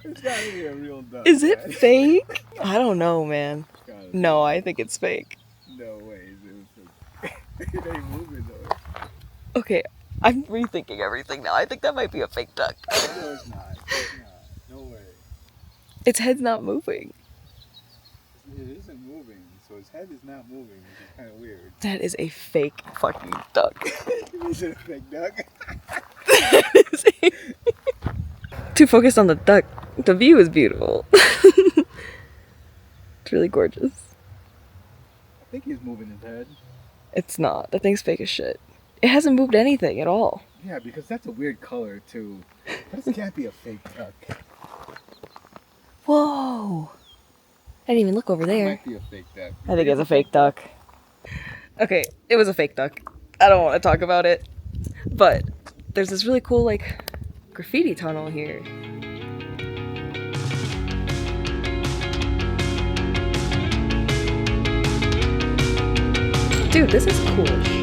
It's got to be a real duck. Is it man. fake? I don't know, man. It's gotta be. No, I think it's fake. No way. It ain't moving though. Okay, I'm rethinking everything now. I think that might be a fake duck. No, it's not. It's not. No way. Its head's not moving. It isn't moving, so his head is not moving, which is kind of weird. That is a fake fucking duck. Is it a fake duck? Too focused on the duck. The view is beautiful. It's really gorgeous. I think he's moving his head. It's not. That thing's fake as shit. It hasn't moved anything at all. Yeah, because that's a weird color too. This can't be a fake duck. Whoa! I didn't even look over That there. might be a fake duck. I think it's a fake duck. Okay, it was a fake duck. I don't want to talk about it. But there's this really cool, like, graffiti tunnel here. Dude, this is cool as shit.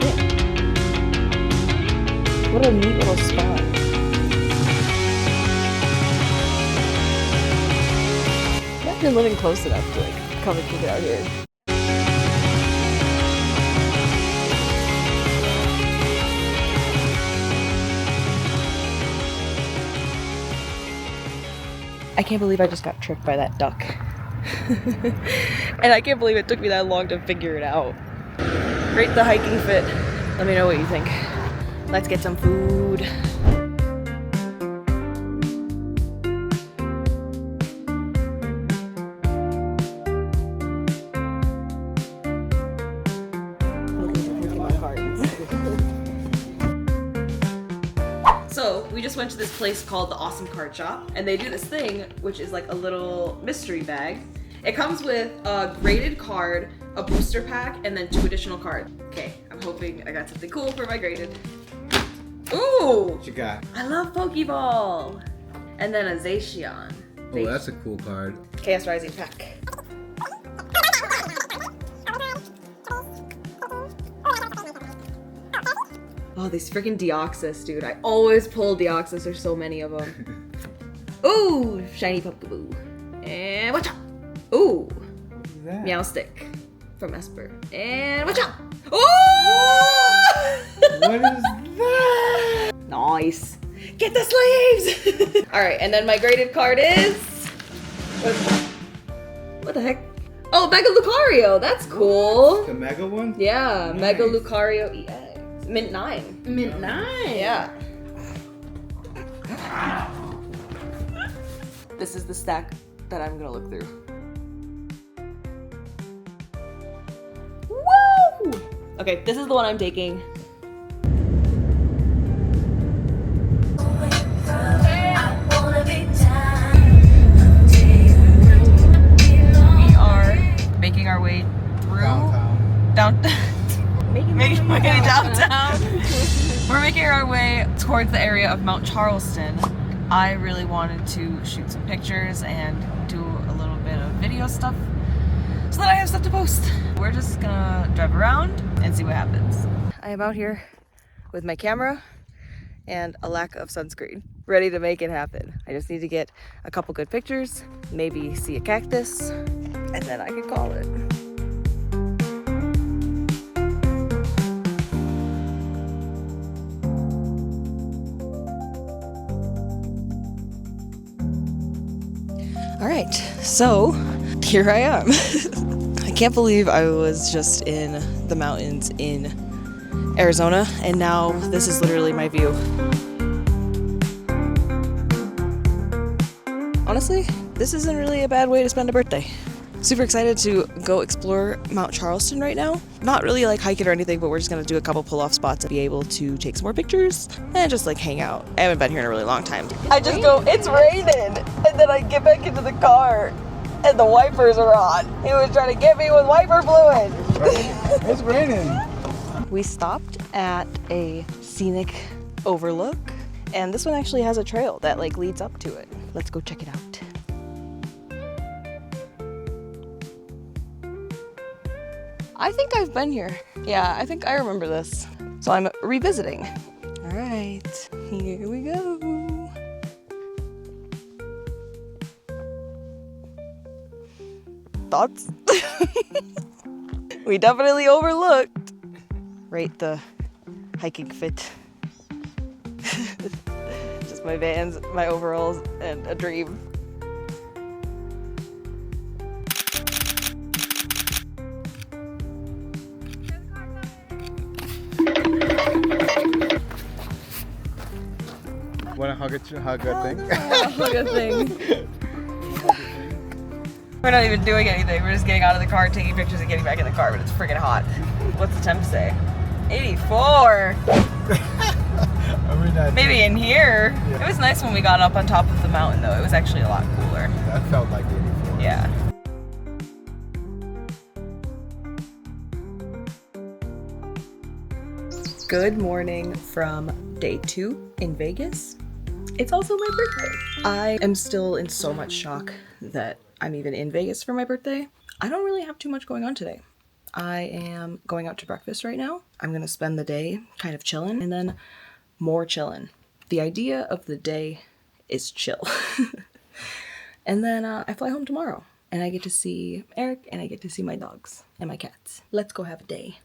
What a neat little spot. I've been living close enough to, like, come and kick it out here. I can't believe I just got tricked by that duck. And I can't believe it took me that long to figure it out. Rate the hiking fit. Let me know what you think. Let's get some food. So we just went to this place called the Awesome Card Shop, and they do this thing which is like a little mystery bag. It comes with a graded card, a booster pack, and then 2 additional cards. Okay, I'm hoping I got something cool for my graded. Ooh! What you got? I love Pokeball! And then a Zacian. Oh, that's a cool card. Chaos Rising pack. Oh, these freaking Deoxys, dude. I always pull Deoxys. There's so many of them. Ooh, shiny Pokeboo. And watch out. Ooh, What's that? Meowstick from Esper. And watch out. Ooh! What is that? Nice. Get the sleeves! Alright, and then my graded card is... What the heck? Oh, Mega Lucario! That's cool! The mega one? Yeah, Nice. Mega Lucario EX. Mint 9. Mint 9. Yeah. This is the stack that I'm gonna look through. Woo! Okay, this is the one I'm taking. We are making our way through making our way downtown. We're making our way towards the area of Mount Charleston. I really wanted to shoot some pictures and do a little bit of video stuff so that I have stuff to post. We're just gonna drive around and see what happens. I am out here with my camera and a lack of sunscreen, ready to make it happen. I just need to get a couple good pictures, maybe see a cactus, and then I can call it. All right, so here I am. I can't believe I was just in the mountains in Arizona, and now this is literally my view. Honestly, this isn't really a bad way to spend a birthday. Super excited to go explore Mount Charleston right now. Not really like hike it or anything, but we're just gonna do a couple pull-off spots and be able to take some more pictures and just like hang out. I haven't been here in a really long time. I just go, it's raining, and then I get back into the car and the wipers are on. He was trying to get me with wiper fluid. It's raining. We stopped at a scenic overlook, and this one actually has a trail that like leads up to it. Let's go check it out. I think I've been here. Yeah, I think I remember this. So I'm revisiting. All right, here we go. Thoughts? We definitely overlooked. Rate the hiking fit. Just my Vans, my overalls, and a dream. Want to hug a thing? Hug a thing. We're not even doing anything. We're just getting out of the car, taking pictures, and getting back in the car, but it's freaking hot. What's the temp say? 84. Maybe in here. Yeah. It was nice when we got up on top of the mountain, though. It was actually a lot cooler. That felt like 84. Yeah. Good morning from day 2 in Vegas. It's also my birthday. I am still in so much shock that I'm even in Vegas for my birthday. I don't really have too much going on today. I am going out to breakfast right now. I'm gonna spend the day kind of chilling and then more chilling. The idea of the day is chill. And then I fly home tomorrow and I get to see Eric and I get to see my dogs and my cats. Let's go have a day.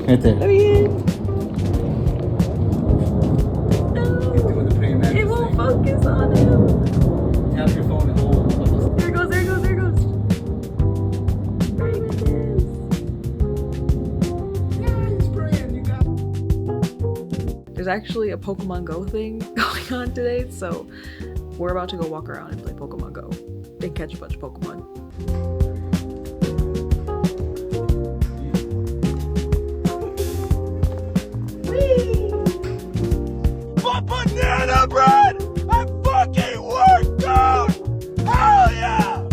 Right there. There he is. It won't focus on him. Have your phone at home. There it goes, there it goes, there it goes. There he is. There's actually a Pokemon Go thing going on today, so we're about to go walk around and play Pokemon Go and catch a bunch of Pokemon. Banana bread! I fucking worked out! Hell yeah!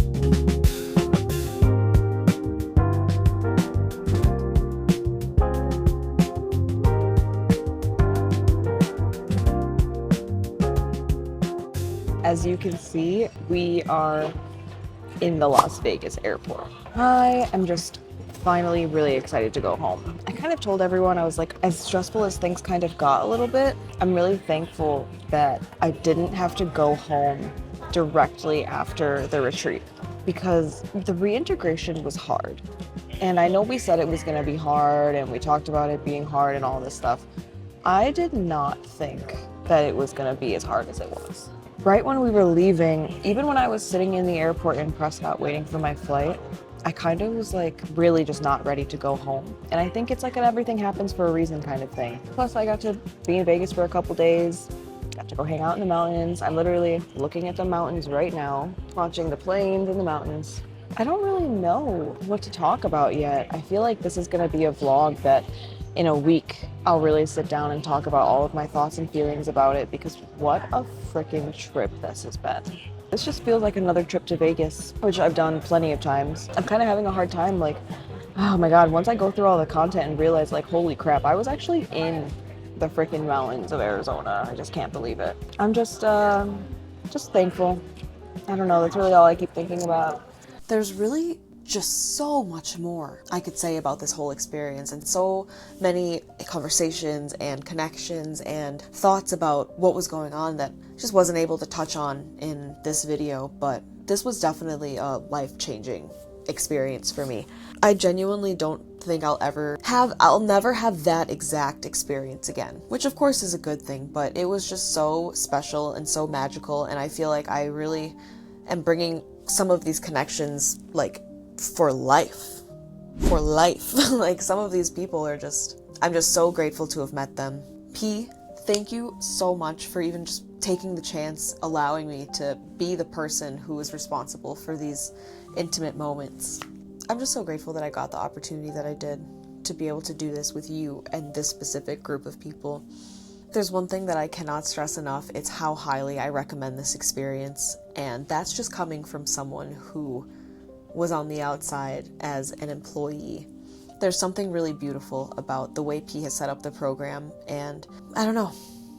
As you can see, we are in the Las Vegas airport. I am just finally really excited to go home. I kind of told everyone, I was like, as stressful as things kind of got a little bit, I'm really thankful that I didn't have to go home directly after the retreat because the reintegration was hard. And I know we said it was going to be hard and we talked about it being hard and all this stuff. I did not think that it was going to be as hard as it was. Right when we were leaving, even when I was sitting in the airport in Prescott waiting for my flight, I kind of was like really just not ready to go home. And I think it's like an everything happens for a reason kind of thing. Plus I got to be in Vegas for a couple days, got to go hang out in the mountains. I'm literally looking at the mountains right now, watching the plains and the mountains. I don't really know what to talk about yet. I feel like this is gonna be a vlog that in a week, I'll really sit down and talk about all of my thoughts and feelings about it because what a freaking trip this has been. This just feels like another trip to Vegas, which I've done plenty of times. I'm kind of having a hard time, like, oh my God, once I go through all the content and realize like, holy crap, I was actually in the freaking mountains of Arizona. I just can't believe it. I'm just thankful. I don't know, that's really all I keep thinking about. There's really just so much more I could say about this whole experience and so many conversations and connections and thoughts about what was going on that just wasn't able to touch on in this video, but this was definitely a life-changing experience for me. I genuinely don't think I'll never have that exact experience again, which of course is a good thing, but it was just so special and so magical, and I feel like I really am bringing some of these connections, like, for life. For life. Like, some of these people are just, I'm just so grateful to have met them. P, thank you so much for even just taking the chance, allowing me to be the person who is responsible for these intimate moments. I'm just so grateful that I got the opportunity that I did to be able to do this with you and this specific group of people. There's one thing that I cannot stress enough, it's how highly I recommend this experience, and that's just coming from someone who was on the outside as an employee. There's something really beautiful about the way P has set up the program, and I don't know,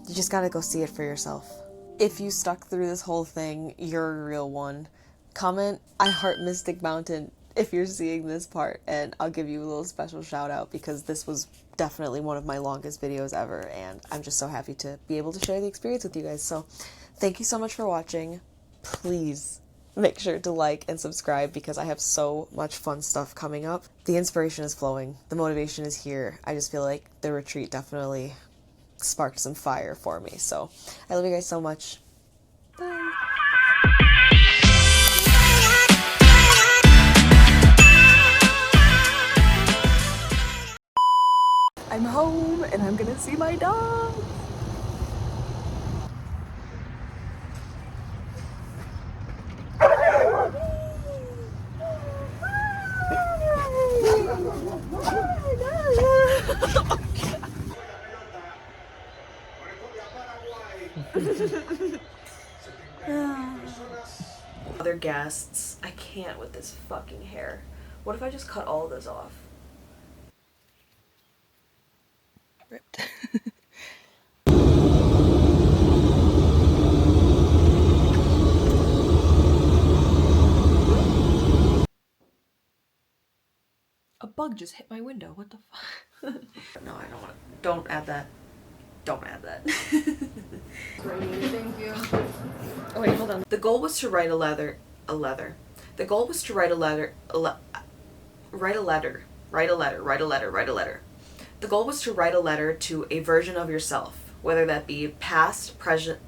you just gotta go see it for yourself. If you stuck through this whole thing, you're a real one. Comment, I heart Mystic Mountain if you're seeing this part, and I'll give you a little special shout out because this was definitely one of my longest videos ever, and I'm just so happy to be able to share the experience with you guys. So thank you so much for watching. Please make sure to like and subscribe because I have so much fun stuff coming up. The inspiration is flowing. The motivation is here. I just feel like the retreat definitely sparked some fire for me. So I love you guys so much. Bye. I'm home and I'm gonna see my dog. Other guests. I can't with this fucking hair. What if I just cut all of this off? Ripped. A bug just hit my window. What the fuck? No, I don't want to. Don't add that. Don't add that. Thank you. Oh wait, hold on. The goal was to write a letter. The goal was to write a letter. Write a letter. The goal was to write a letter to a version of yourself, whether that be past, present,